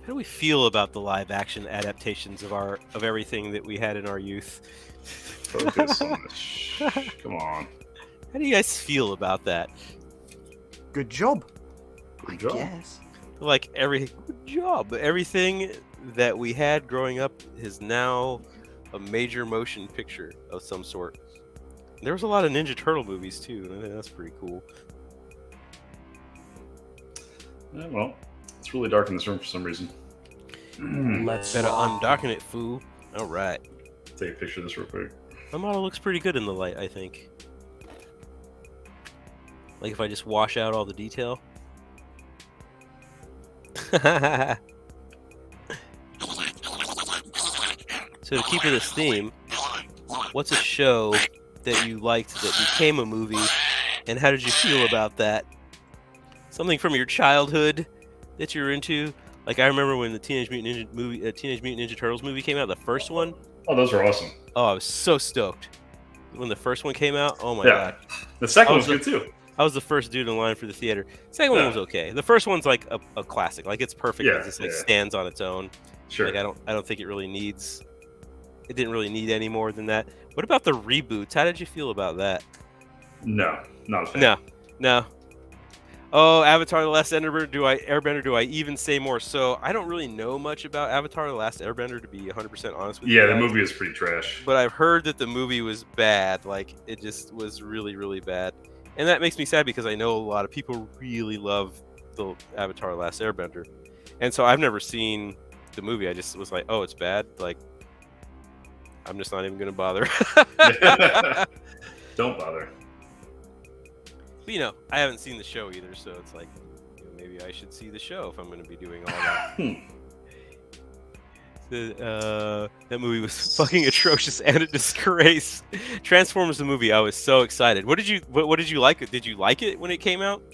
How do we feel about the live action adaptations of everything that we had in our youth? Focus on this. Come on. How do you guys feel about that? Good job. Good job. Yes. Like good job. Everything that we had growing up is now a major motion picture of some sort. There was a lot of Ninja Turtle movies too, and I think that's pretty cool. Yeah, well, it's really dark in this room for some reason. Let's better undarken it, fool. All right. Take a picture of this real quick. My model looks pretty good in the light, I think. Like if I just wash out all the detail. So to keep with this theme, what's a show that you liked that became a movie, and how did you feel about that? Something from your childhood that you're into, Like I remember when the Teenage Mutant Ninja Turtles movie came out, the first one. Oh, those were awesome. Oh, I was so stoked when the first one came out. Oh my Yeah. god, The second I one was was good too. I was the first dude in line for the theater. Second one Yeah. was okay. The first one's like a classic. Like it's perfect. Yeah, It just like yeah. stands on its own. Sure. Like I don't think it really needs. It didn't really need any more than that. What about the reboots? How did you feel about that? No, not a fan. No. Oh, Avatar: The Last Airbender. Do I even say more? So I don't really know much about Avatar: The Last Airbender, to be 100% honest with you. Yeah, the guys. movie is pretty trash. But I've heard that the movie was bad. Like it just was really, really bad, and that makes me sad because I know a lot of people really love the Avatar: The Last Airbender, and so I've never seen the movie. I just was like, oh, it's bad. Like I'm just not even gonna bother. Don't bother. But, you know, I haven't seen the show either, so it's like, you know, maybe I should see the show if I'm going to be doing all that. That movie was fucking atrocious and a disgrace. Transformers the movie, I was so excited. What did you like? Did you like it when it came out?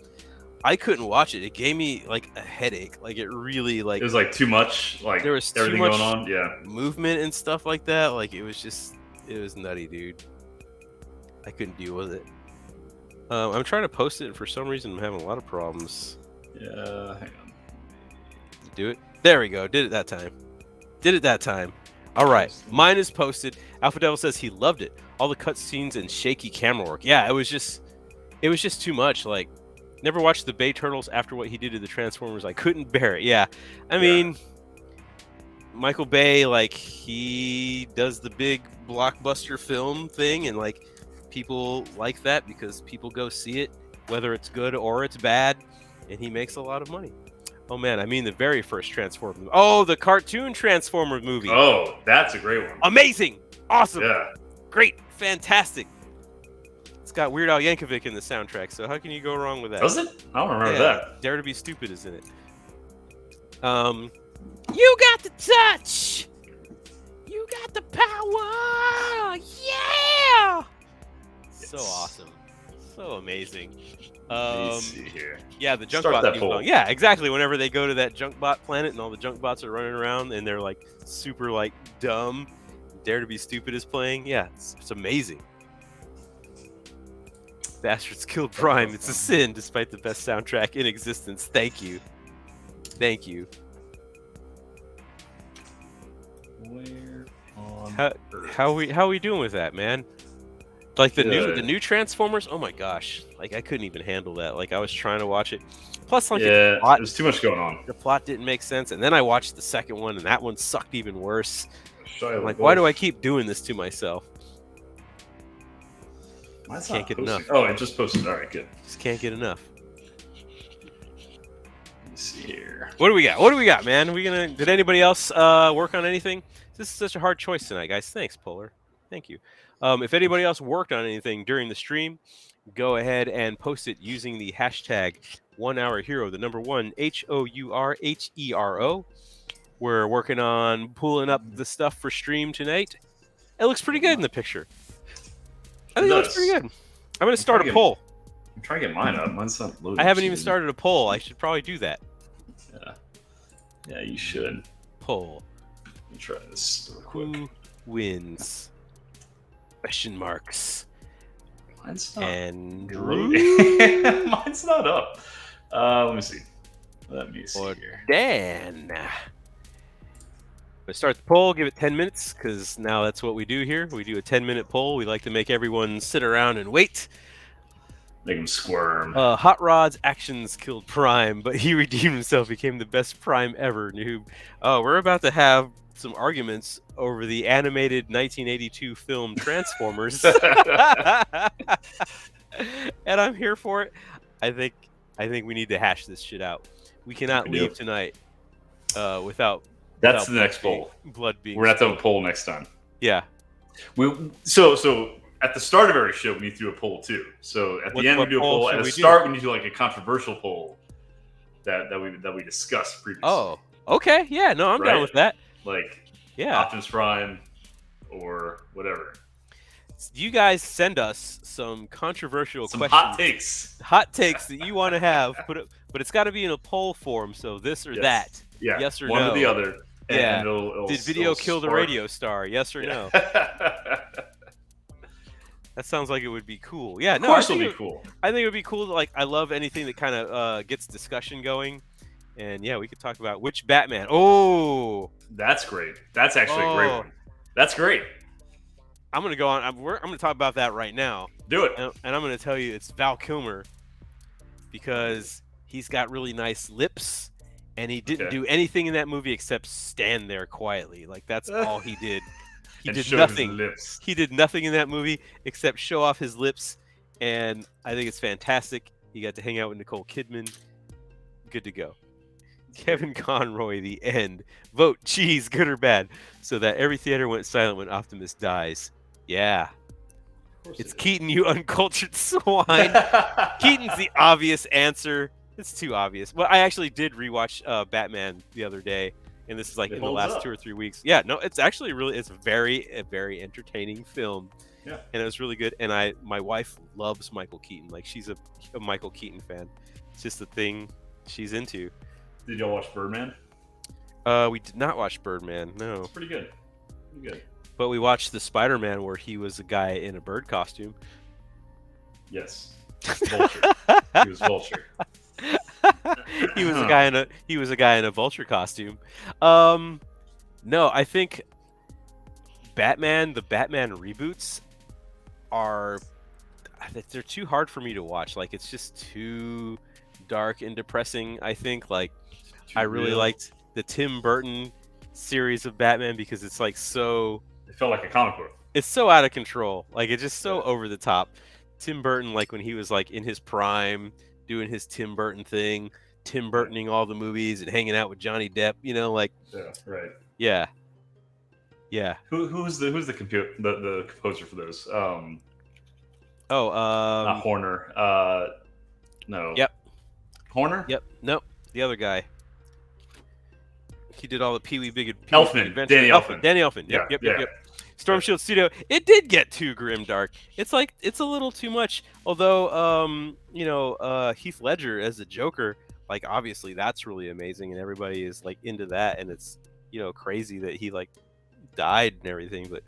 I couldn't watch it. It gave me like a headache. Like it really like It was like too much. Like there was everything too much going on. Yeah. movement and stuff like that. Like it was nutty, dude. I couldn't deal with it. I'm trying to post it, and for some reason I'm having a lot of problems. Yeah. Hang on. Do it. There we go. Did it that time. All right. Mine is posted. Alpha Devil says he loved it. All the cutscenes and shaky camera work. Yeah, it was just too much. Like, never watched the Bay Turtles after what he did to the Transformers. I couldn't bear it. Yeah. I mean, Michael Bay, like, he does the big blockbuster film thing, and like people like that because people go see it, whether it's good or it's bad, and he makes a lot of money. Oh man, I mean the very first Transformers movie. Oh, the cartoon Transformers movie. Oh, that's a great one. Amazing, awesome, Yeah. great, fantastic. It's got Weird Al Yankovic in the soundtrack, so how can you go wrong with that? Does it? I don't remember Yeah, that. Dare to Be Stupid is in it. You got the touch. You got the power. Yeah. So awesome. So amazing. Let me see here. Yeah, the junk Start bot that theme poll. song. Yeah, exactly. Whenever they go to that junk bot planet and all the junk bots are running around and they're like super like dumb, Dare to Be Stupid is playing. Yeah, it's amazing. Bastards killed Prime. It's a sin, despite the best soundtrack in existence. Thank you. Thank you. Where on How we doing with that, man? Like the Good. new Transformers. Oh my gosh! Like I couldn't even handle that. Like I was trying to watch it. Plus, like Yeah, there's too much going on. the plot didn't make sense. And then I watched the second one, and that one sucked even worse. Shia I'm like, LaBeouf. why do I keep doing this to myself? Mine's Can't not get posting. enough. Oh, it just posted. All right, good. Just can't get enough. Let me see here. What do we got? What do we got, man? Did anybody else work on anything? This is such a hard choice tonight, guys. Thanks, Polar. Thank you. If anybody else worked on anything during the stream, go ahead and post it using the hashtag 1 Hour Hero, the number 1 HOURHERO. We're working on pulling up the stuff for stream tonight. It looks pretty good in the picture. I think it looks pretty good. I'm going to start a poll. I'm trying to get mine up. Mine's not loading. I haven't even started a poll. I should probably do that. Yeah, you should. Poll. Let me try this real quick. Who wins? Question marks. Mine's not. Andrew Mine's not up. Let me see. Let me see or here. Dan. Let's start the poll. Give it 10 minutes because now that's what we do here. We do a 10-minute poll. We like to make everyone sit around and wait. Make him squirm. Hot Rod's actions killed Prime, but he redeemed himself, became the best Prime ever. Noob. We're about to have some arguments over the animated 1982 film Transformers. And I'm here for it. I think we need to hash this shit out. We cannot leave tonight without That's the next poll. Blood being. We're gonna have to have a poll next time. Yeah. So at the start of every show, we need to do a poll too. So at the end, we do a poll. At the start, we need to do like a controversial poll that we discussed previously. Oh, okay. Yeah, no, I'm down with that. Like, yeah, Optimus Prime or whatever. You guys send us some controversial questions. Hot takes. Hot takes that you want to have. but it's got to be in a poll form. So this or Yes. that. Yeah. Yes or one no. or the other. And Yeah. it'll Did video kill the spark- radio star? Yes or no? That sounds like it would be cool. Yeah, Of no, course it'll be cool. I think it would be cool. Like, I love anything that kind of gets discussion going. And yeah, we could talk about which Batman. Oh, That's great. That's actually a great one. That's great. I'm gonna go on. I'm gonna talk about that right now. Do it. And I'm gonna tell you it's Val Kilmer because he's got really nice lips, and he didn't do anything in that movie except stand there quietly. Like that's all he did. He And did show nothing. his lips. He did nothing in that movie except show off his lips, and I think it's fantastic. He got to hang out with Nicole Kidman. Good to go. Kevin Conroy, the end. Vote cheese, good or bad, so that every theater went silent when Optimus dies. Yeah. It's Keaton, you uncultured swine. Keaton's the obvious answer. It's too obvious. Well, I actually did rewatch Batman the other day, and this is like in the last 2 or 3 weeks. Yeah, no, it's actually a very entertaining film. Yeah. And it was really good. And my wife loves Michael Keaton. Like she's a Michael Keaton fan. It's just the thing she's into. Did y'all watch Birdman? We did not watch Birdman. No. It's pretty good. Pretty good. But we watched the Spider-Man where he was a guy in a bird costume. Yes. Vulture. He was Vulture. He was a guy in a vulture costume. No, I think the Batman reboots they're too hard for me to watch. Like it's just too dark and depressing. I think I really liked the Tim Burton series of Batman because it's like so. It felt like a comic book. It's so out of control. Like it's just so over the top. Tim Burton, like when he was like in his prime, doing his Tim Burton thing, Tim Burtoning all the movies and hanging out with Johnny Depp. You know, like Yeah, right. Yeah. Yeah. Who's the composer for those? Not Horner. No. Yep. Horner? Yep. Nope. The other guy. He did all the Pee Wee Big Elfman. Danny Elfman. Danny Elfman. Yep. Storm Shield Studio. It did get too grim dark. It's like it's a little too much. Although Heath Ledger as the Joker, like obviously that's really amazing and everybody is like into that and it's crazy that he like died and everything, but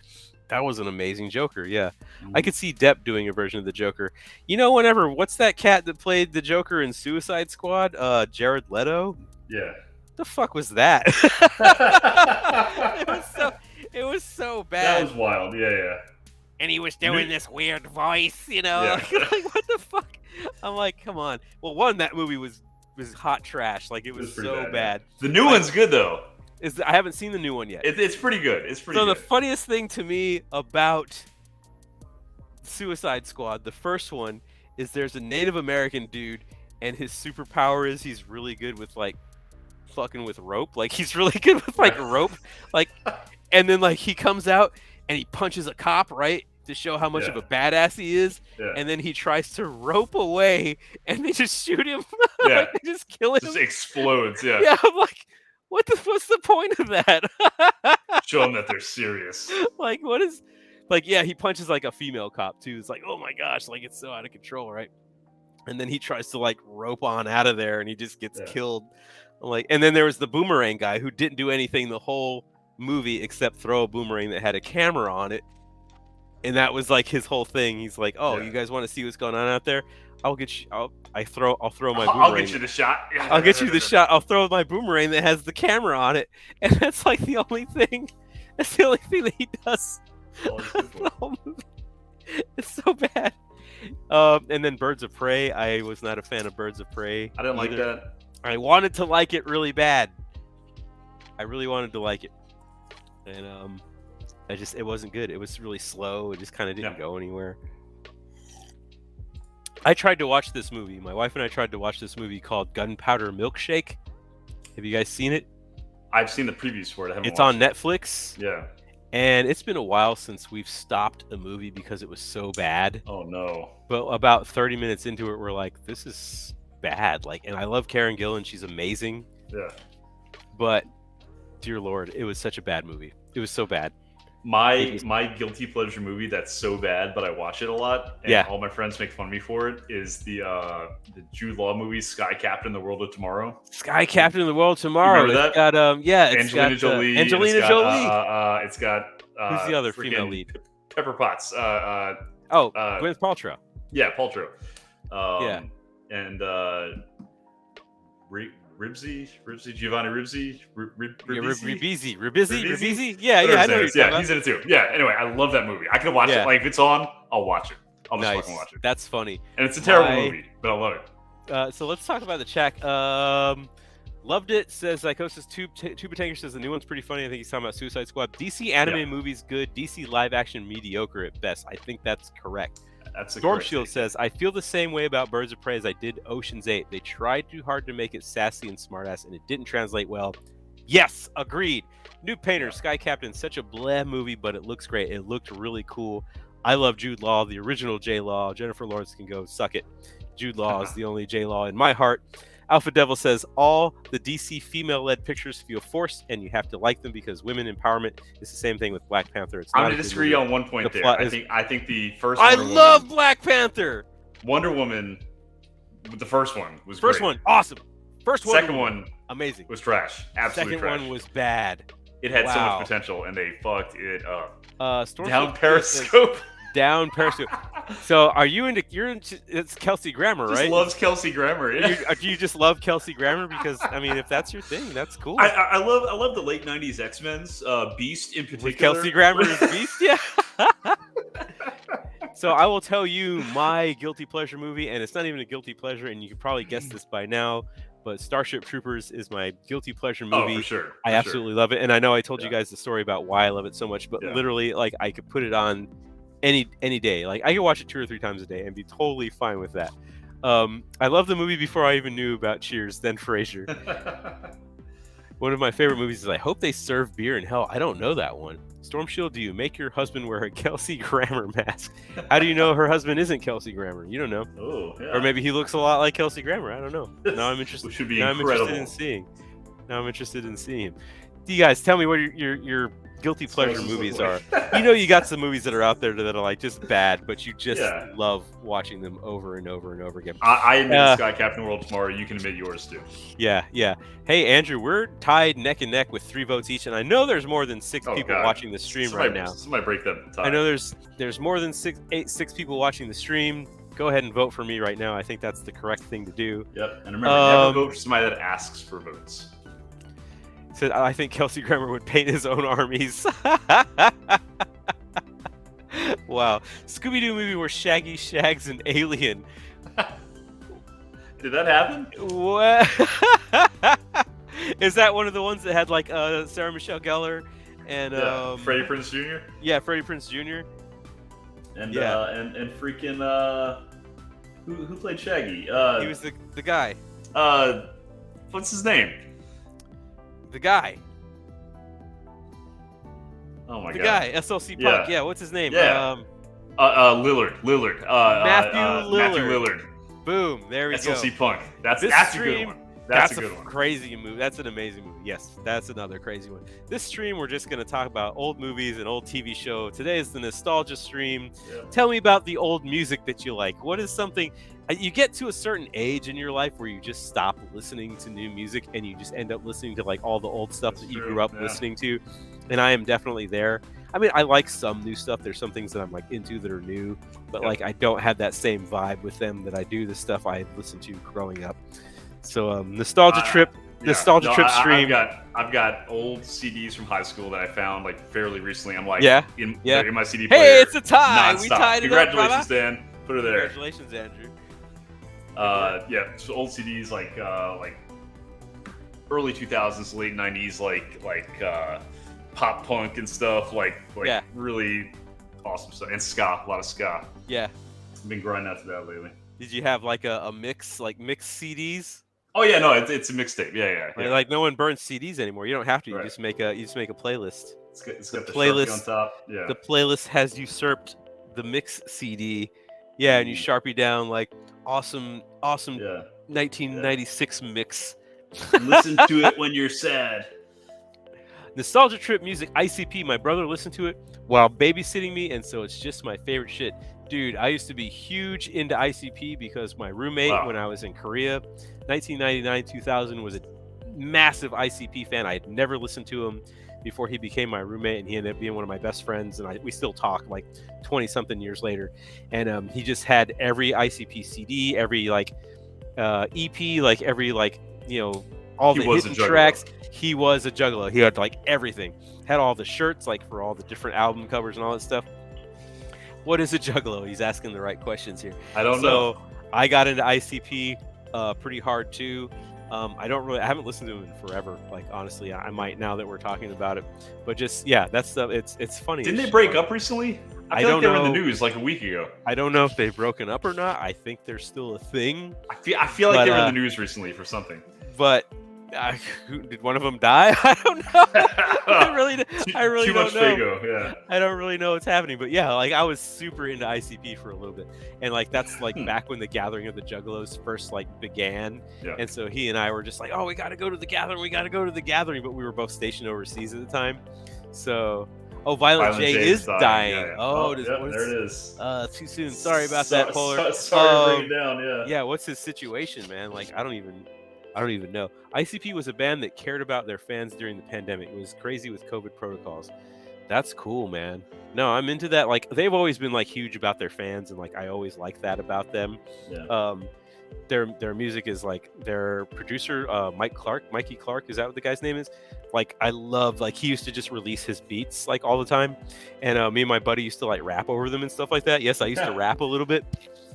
that was an amazing Joker. Yeah. I could see Depp doing a version of the Joker. What's that cat that played the Joker in Suicide Squad? Jared Leto? Yeah. The fuck was that? It was so bad. That was wild. Yeah. And he was doing this weird voice, Yeah. like what the fuck? I'm like, come on. Well, one, that movie was hot trash. Like it was so bad. The new one's good though. I haven't seen the new one yet. It's pretty good. It's pretty good. So the funniest thing to me about Suicide Squad, the first one, is there's a Native American dude, and his superpower is he's really good with like fucking with rope. Like he's really good with like rope. Like, and then like he comes out and he punches a cop, right? To show how much of a badass he is, and then he tries to rope away, and they just shoot him. Yeah, like, they just kill him. Just explodes. Yeah. Yeah, I'm like, what's the point of that? Show them that they're serious. Like, what is, like, yeah, he punches like a female cop too. It's like, oh my gosh, like it's so out of control, right? And then he tries to like rope on out of there, and he just gets killed. Like, and then there was the boomerang guy who didn't do anything the whole movie except throw a boomerang that had a camera on it. And that was like his whole thing. He's like, "Oh, you guys want to see what's going on out there? I'll get you. I'll throw my boomerang. I'll get you the shot. I'll get you the shot. I'll throw my boomerang that has the camera on it." And that's like the only thing. That's the only thing that he does. The whole movie. It's so bad. And then Birds of Prey. I was not a fan of Birds of Prey. I didn't like that. I wanted to like it really bad. I really wanted to like it, and it wasn't good. It was really slow. It just kind of didn't go anywhere. I tried to watch this movie. My wife and I tried to watch this movie called Gunpowder Milkshake. Have you guys seen it? I've seen the previews for it. I haven't It's on Netflix. Yeah. And it's been a while since we've stopped a movie because it was so bad. Oh, no. But about 30 minutes into it, we're like, this is bad. Like, and I love Karen Gillan. She's amazing. Yeah. But, dear Lord, it was such a bad movie. It was so bad. My guilty pleasure movie that's so bad, but I watch it a lot, and all my friends make fun of me for it, is the Jude Law movie Sky Captain: The World of Tomorrow. Sky Captain of the World Tomorrow. You remember It's got it's Angelina got Jolie. Angelina it's Jolie. got, it's got Who's the other female lead? Pepper Potts. Gwyneth Paltrow. Yeah, Paltrow. And Giovanni Ribisi. Ribisi. Yeah, I know. Yeah, he's in it too. Yeah. Anyway, I love that movie. I can watch it. Like if it's on, I'll watch it. I'll just fucking watch it. That's funny. And it's a terrible movie, but I love it. So let's talk about the check. Loved it. Says Psychosis. Tuba Tanker says the new one's pretty funny. I think he's talking about Suicide Squad. DC anime movies good. DC live action mediocre at best. I think that's correct. Storm Shield says, I feel the same way about Birds of Prey as I did Ocean's 8. They tried too hard to make it sassy and smartass, and it didn't translate well. Yes, agreed. New Painter, Sky Captain, such a bleh movie, but it looks great. It looked really cool. I love Jude Law, the original J Law. Jennifer Lawrence can go suck it. Jude Law is the only J Law in my heart. Alpha Devil says, all the DC female-led pictures feel forced, and you have to like them because women empowerment is the same thing with Black Panther. I'm going to disagree on one point there. I think the first I love Black Panther! Wonder Woman, the first one was First great. one, awesome. Second one, amazing. Was trash. Absolutely trash. Second one was bad. It had so much potential, and they fucked it up. Down Periscope. Down Periscope. So you're into it's Kelsey Grammer, right? Just loves Kelsey Grammer. Yeah. Do you just love Kelsey Grammer? Because I mean, if that's your thing, that's cool. I love the late '90s X-Men's Beast in particular. With Kelsey Grammer as Beast, yeah. So I will tell you my guilty pleasure movie, and it's not even a guilty pleasure, and you could probably guess this by now. But Starship Troopers is my guilty pleasure movie. Oh, for sure. I absolutely love it, and I know I told you guys the story about why I love it so much, but literally, like, I could put it on any day. Like, I could watch it 2 or 3 times a day and be totally fine with that. I love the movie before I even knew about Cheers, then Frasier. One of my favorite movies is I Hope They Serve Beer in Hell. I don't know that one. Storm Shield, do you make your husband wear a Kelsey Grammer mask? How do you know her husband isn't Kelsey Grammer? You don't know. Oh, yeah. Or maybe he looks a lot like Kelsey Grammer. I don't know. Now I'm interested. Which should be incredible. Now I'm interested in seeing him. Do you guys tell me what your guilty pleasure movies are? You know, you got some movies that are out there that are like just bad, but you just love watching them over and over and over again. I admit Sky Captain World tomorrow. You can admit yours too. Yeah. Hey, Andrew, we're tied neck and neck with 3 votes each, and I know there's more than 6 people watching the stream right now. Somebody break that tie. I know there's more than 6 people watching the stream. Go ahead and vote for me right now. I think that's the correct thing to do. Yep, and remember, never vote for somebody that asks for votes. Said, I think Kelsey Grammer would paint his own armies. Wow. Scooby-Doo movie where Shaggy shags an alien. Did that happen? What? Is that one of the ones that had like Sarah Michelle Gellar and Freddie Prinze Jr.? Yeah, Freddie Prinze Jr. And and freaking who played Shaggy? He was the guy. What's his name? The guy. Oh my god. The guy, SLC Punk. Yeah, what's his name? Yeah. Lillard. Matthew Lillard. Boom. There we go. SLC Punk. That's a good one. That's a good one. Crazy movie. That's an amazing movie. Yes, that's another crazy one. This stream, we're just going to talk about old movies and old TV show. Today is the nostalgia stream. Yep. Tell me about the old music that you like. What is something you get to a certain age in your life where you just stop listening to new music and you just end up listening to like all the old stuff that you grew up listening to? And I am definitely there. I mean, I like some new stuff. There's some things that I'm like into that are new, but like I don't have that same vibe with them that I do the stuff I listened to growing up. So nostalgia trip stream. I've got old CDs from high school that I found like fairly recently. I'm like, in my CD player. Hey, it's a tie. Non-stop. We tied it up. Congratulations, brother. Dan. Put her there. Congratulations, Andrew. So old CDs like early 2000s, late 90s, like pop punk and stuff, like really awesome stuff, and ska, a lot of ska. Yeah, I've been grinding out to that lately. Did you have like a mix, like mixed CDs? Oh yeah, no, it's a mixtape. Yeah. Like no one burns CDs anymore. You don't have to. You just make a playlist. It's got the playlist on top. Yeah. The playlist has usurped the mix CD. Yeah, and you Sharpie down like awesome 1996 mix. Listen to it when you're sad. Nostalgia Trip music, ICP. My brother listened to it while babysitting me, and so it's just my favorite shit. Dude, I used to be huge into ICP because my roommate, when I was in Korea, 1999, 2000, was a massive ICP fan. I had never listened to him before he became my roommate, and he ended up being one of my best friends, and we still talk like 20-something years later. And he just had every ICP CD, every like EP, like every like, you know, all the hidden tracks. He was a juggalo. He had like everything. Had all the shirts, like for all the different album covers and all that stuff. What is a juggalo? He's asking the right questions here. I don't know. So I got into ICP pretty hard too. I haven't listened to him in forever. Like honestly, I might now that we're talking about it. But just that stuff. It's funny. Didn't they break up recently? I feel like they were in the news like a week ago. I don't know if they've broken up or not. I think they're still a thing. I feel like they were in the news recently for something. But did one of them die? I don't know. I really too don't much know. Fago, yeah. I don't really know what's happening, but yeah, like I was super into ICP for a little bit, and like that's like back when the Gathering of the Juggalos first like began, and so he and I were just like, oh, we got to go to the Gathering, but we were both stationed overseas at the time, so. Oh, Violent J is dying. Yeah. There it is. Too soon. Sorry about that, Polar. Sorry to bring it down. Yeah. Yeah. What's his situation, man? Like, I don't even know. ICP was a band that cared about their fans during the pandemic. It was crazy with COVID protocols. That's cool, man. No, I'm into that. Like, they've always been like huge about their fans, and like I always like that about them. Yeah. Their music is like their producer, Mikey Clark. Is that what the guy's name is? Like, I love, like, he used to just release his beats like all the time, and me and my buddy used to like rap over them and stuff like that. Yes, I used to rap a little bit,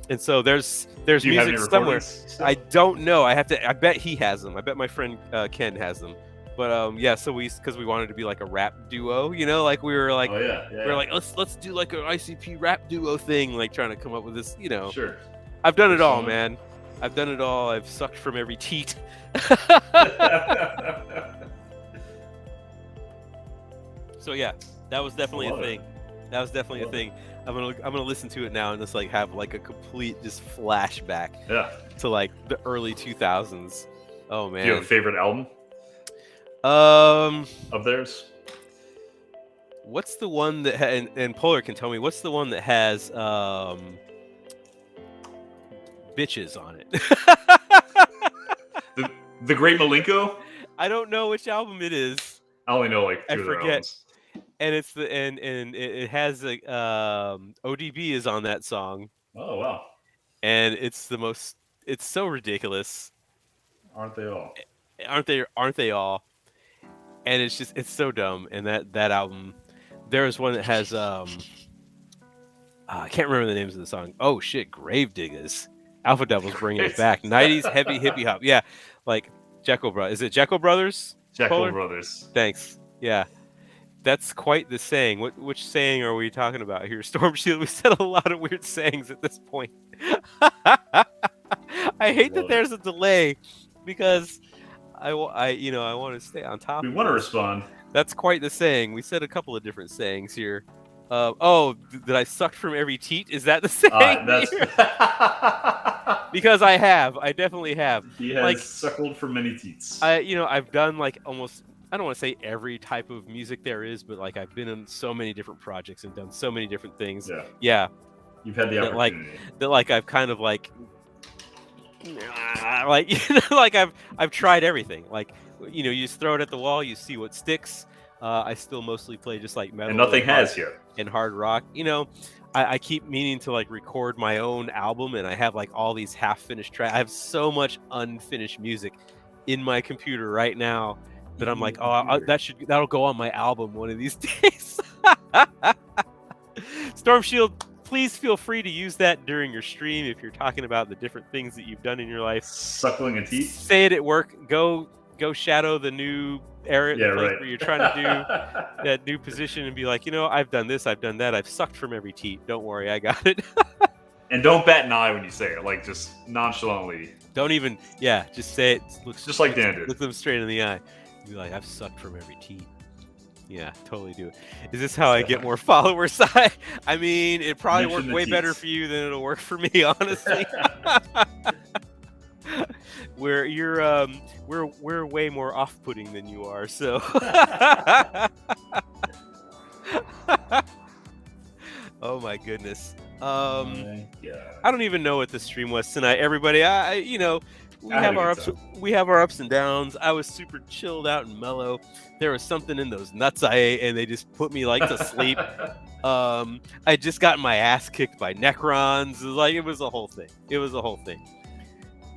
and so there's music somewhere. I don't know. I bet he has them. I bet my friend Ken has them. But so because we wanted to be like a rap duo, you know, like we were like, we were like, let's do like an ICP rap duo thing, like trying to come up with this, you know. Sure. I've done it all, man. I've done it all. I've sucked from every teat. So yeah, that was definitely a thing. That was definitely a thing. I'm gonna listen to it now and just like have like a complete just flashback. Yeah. To like the early 2000s. Oh man. Do you have a favorite album? Of theirs? What's the one that and Polar can tell me what's the one that has bitches on it? the Great Malenko? I don't know which album it is. I only know like two of their albums. And it's it has like ODB is on that song. Oh wow. And it's so ridiculous. Aren't they all? Aren't they all? And it's so dumb. And that album, there is one that has I can't remember the names of the song. Oh shit, Gravediggers. Alpha Devil's bringing it back. 90s heavy hippie hop. Yeah, like Jekyll Brothers. Is it Jekyll Brothers? Jekyll Brothers. Thanks. Yeah. That's quite the saying. Which saying are we talking about here? Storm Shield. We said a lot of weird sayings at this point. I hate that there's a delay because I want to stay on top. We want to respond. That's quite the saying. We said a couple of different sayings here. That I sucked from every teat? Is that the saying? Because I have. I definitely have. He has suckled from many teats. I've done like almost, I don't want to say every type of music there is, but like I've been in so many different projects and done so many different things. Yeah. You've had the opportunity. That I've kind of like I've tried everything. Like, you just throw it at the wall, you see what sticks. I still mostly play just like metal. And nothing has here. And hard rock. I keep meaning to like record my own album, and I have like all these half-finished tracks. I have so much unfinished music in my computer right now that I'm like, that'll go on my album one of these days. Storm Shield, please feel free to use that during your stream if you're talking about the different things that you've done in your life. Suckling a teeth. Say it at work. Go shadow the new era, where you're trying to do that new position and be like, I've done this, I've done that, I've sucked from every teat. Don't worry, I got it. And don't bat an eye when you say it, like just nonchalantly. Don't even, just say it. Just like Dan did. Look them straight in the eye. Be like, I've sucked from every teat. Yeah, totally do it. Is this how I get more followers? I mean, it probably worked way better for you than it'll work for me, honestly. we're way more off-putting than you are. So. Oh my goodness. I don't even know what the stream was tonight. Everybody, we have our ups and downs. I was super chilled out and mellow. There was something in those nuts I ate, and they just put me like to sleep. I just got my ass kicked by Necrons. It was a whole thing.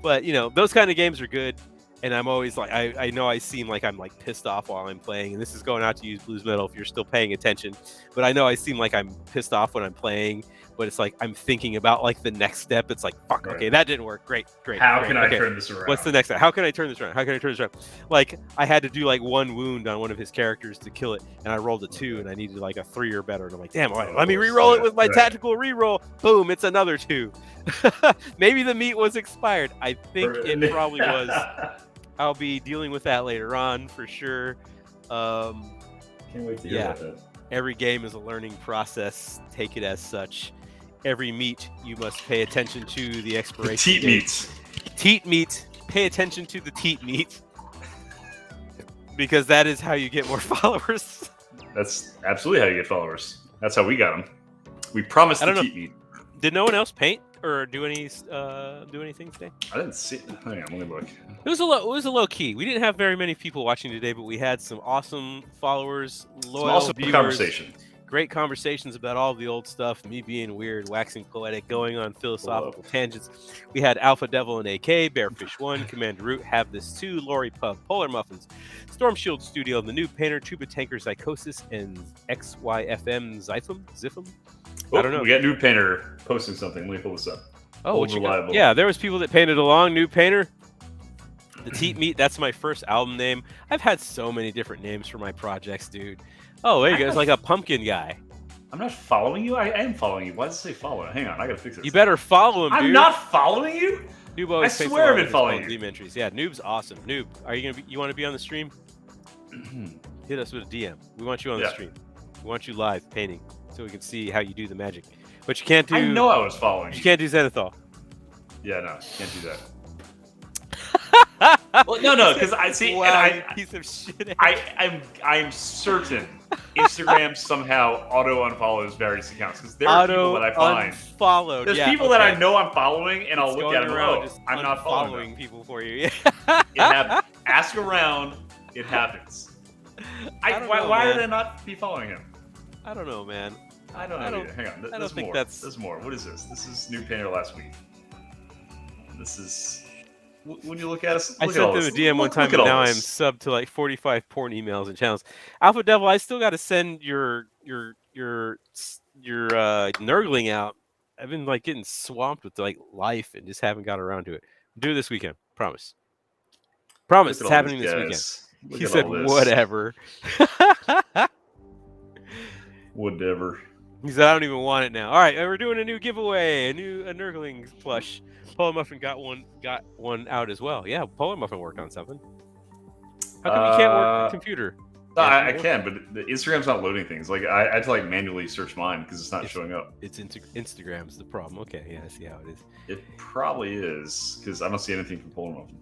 But those kind of games are good. And I'm always like, I know I seem like I'm like pissed off while I'm playing, and this is going out to use Blues Metal if you're still paying attention. But I know I seem like I'm pissed off when I'm playing, but it's like I'm thinking about like the next step. It's like, fuck, okay, that didn't work. Great. How can I turn this around? What's the next step? How can I turn this around? Like I had to do like 1 wound on one of his characters to kill it, and I rolled a 2, and I needed like a 3 or better. And I'm like, damn, all right, let me re-roll it with my tactical re-roll. Boom, it's another 2. Maybe the meat was expired. I think it probably was. I'll be dealing with that later on for sure. Can't wait to hear about that. Every game is a learning process. Take it as such. Every meat, you must pay attention to the expiration date. Teat meat. Pay attention to the teat meat. Because that is how you get more followers. That's absolutely how you get followers. That's how we got them. We promised the teat meat. Did no one else paint or do anything today? I didn't see it. Hang on, let me look. It was a low key. We didn't have very many people watching today, but we had some awesome followers, loyal viewers, conversation. Great conversations about all the old stuff. Me being weird, waxing poetic, going on philosophical tangents. We had Alpha Devil and AK, Bearfish 1, Commander Root, Have This 2, Lori Pub, Polar Muffins, Storm Shield Studio, The New Painter, Tuba Tanker, Psychosis, and XYFM Ziffum. I don't know. We got New Painter posting something. Let me pull this up. Oh, what you got? Yeah, there was people that painted along. New Painter. The Teat Meat, that's my first album name. I've had so many different names for my projects, dude. Oh, there you go. It's like a pumpkin guy. I'm not following you. I am following you. Why does it say follow? Hang on, I gotta fix it. You better follow him, dude. I'm not following you. Noob, I swear I've been following you. Entries. Yeah, Noob's awesome. Noob, are you gonna? You want to be on the stream? Hit us with a DM. We want you on the stream. We want you live painting, so we can see how you do the magic. But you can't do. I know I was following you. You can't do Zenithal. Yeah, no, can't do that. Well, no, because I see. Wow, and piece of shit. I'm certain Instagram somehow auto unfollows various accounts because there are people that I find unfollowed. There's people that I know I'm following, and I'll look at them. Oh, I'm not following people for you. It happens. Ask around. It happens. Why are they not be following him? I don't know, man. I don't know either. Hang on. I don't think that's. There's more. What is this? This is New Painter last week. This is. When you look at us, I sent them a DM one time, and now I'm subbed to like 45 porn emails and channels. Alpha Devil, I still got to send your nurgling out. I've been like getting swamped with like life and just haven't got around to it. Do it this weekend, promise. Promise, it's happening this weekend. He said, "Whatever." Whatever. He said, "I don't even want it now." All right, we're doing a new giveaway, a nurgling plush. Polar Muffin got one out as well. Yeah, Polar Muffin worked on something. How come you can't work the computer? No, I can, but the Instagram's not loading things. Like I had to like manually search mine because it's not showing up. It's Instagram's the problem. Okay, yeah, I see how it is. It probably is because I don't see anything from Polar Muffin.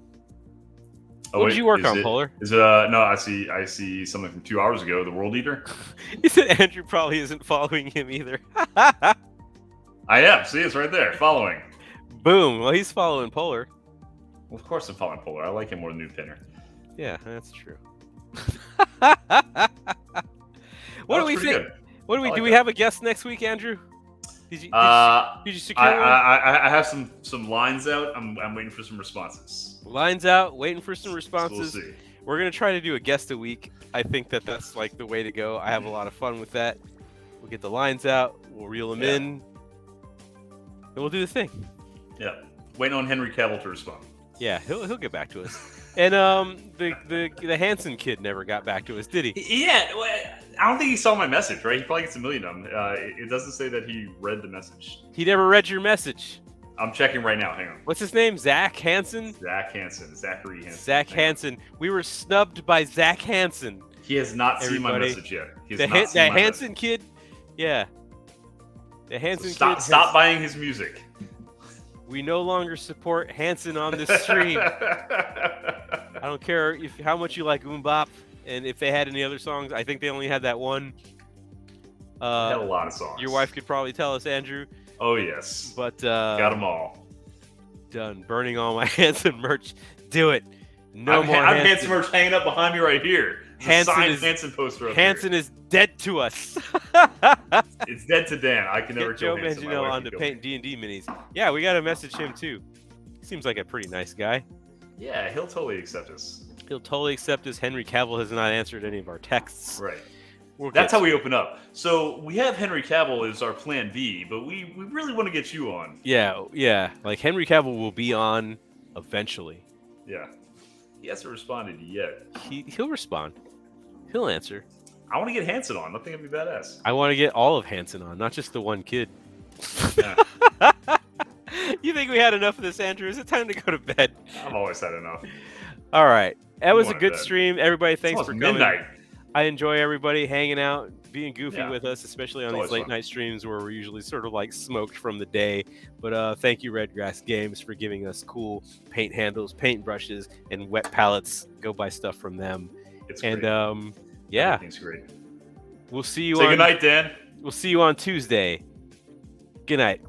What did you work on, Polar? Is it no? I see something from 2 hours ago. The World Eater. He said Andrew probably isn't following him either. I am. See, it's right there. Following. Boom. Well, he's following Polar. Well, of course I'm following Polar. I like him more than New Painter. Yeah, that's true. What do we think? What do we do? We have a guest next week, Andrew? Did you secure one? I have some lines out. I'm waiting for some responses. Lines out, waiting for some responses. So we'll see. We're gonna try to do a guest a week. I think that's like the way to go. I have a lot of fun with that. We'll get the lines out. We'll reel them in, and we'll do the thing. Yeah, waiting on Henry Cavill to respond. Yeah, he'll get back to us. And the Hansen kid never got back to us, did he? Yeah, I don't think he saw my message. Right? He probably gets a million of them. It doesn't say that he read the message. He never read your message. I'm checking right now. Hang on. What's his name? Zach Hansen? Zachary Hansen. Zach Hansen. We were snubbed by Zach Hansen. He has not seen my message yet. The Hansen kid? Yeah. The Hansen kid. Stop buying his music. We no longer support Hanson on this stream. I don't care how much you like Bop, and if they had any other songs. I think they only had that one. They had a lot of songs. Your wife could probably tell us, Andrew. Oh yes. But got them all. Done. Burning all my Hanson merch. Do it. No more. I have Hanson merch hanging up behind me right here. Hanson poster up Hanson here. is dead to us. It's dead to Dan. I can never Get Joe kill Hanson. Manganiello on to paint D&D minis. Yeah, we got to message him too. He seems like a pretty nice guy. Yeah, he'll totally accept us. He'll totally accept us. Henry Cavill has not answered any of our texts. Right. That's how we open up. So we have Henry Cavill as our plan B, but we really want to get you on. Yeah. Like Henry Cavill will be on eventually. Yeah. He hasn't responded yet. He'll respond. He'll answer. I want to get Hanson on. I think it'd be badass. I want to get all of Hanson on, not just the one kid. Yeah. You think we had enough of this, Andrew? Is it time to go to bed? I've always had enough. All right. That was a good stream. Everybody, thanks for coming. Midnight. I enjoy everybody hanging out, being goofy with us, especially on It's these late night streams where we're usually sort of like smoked from the day. But thank you, Redgrass Games, for giving us cool paint handles, paint brushes, and wet palettes. Go buy stuff from them. It's great. Yeah. Everything's great. We'll see you Say good night, Dan. We'll see you on Tuesday. Good night.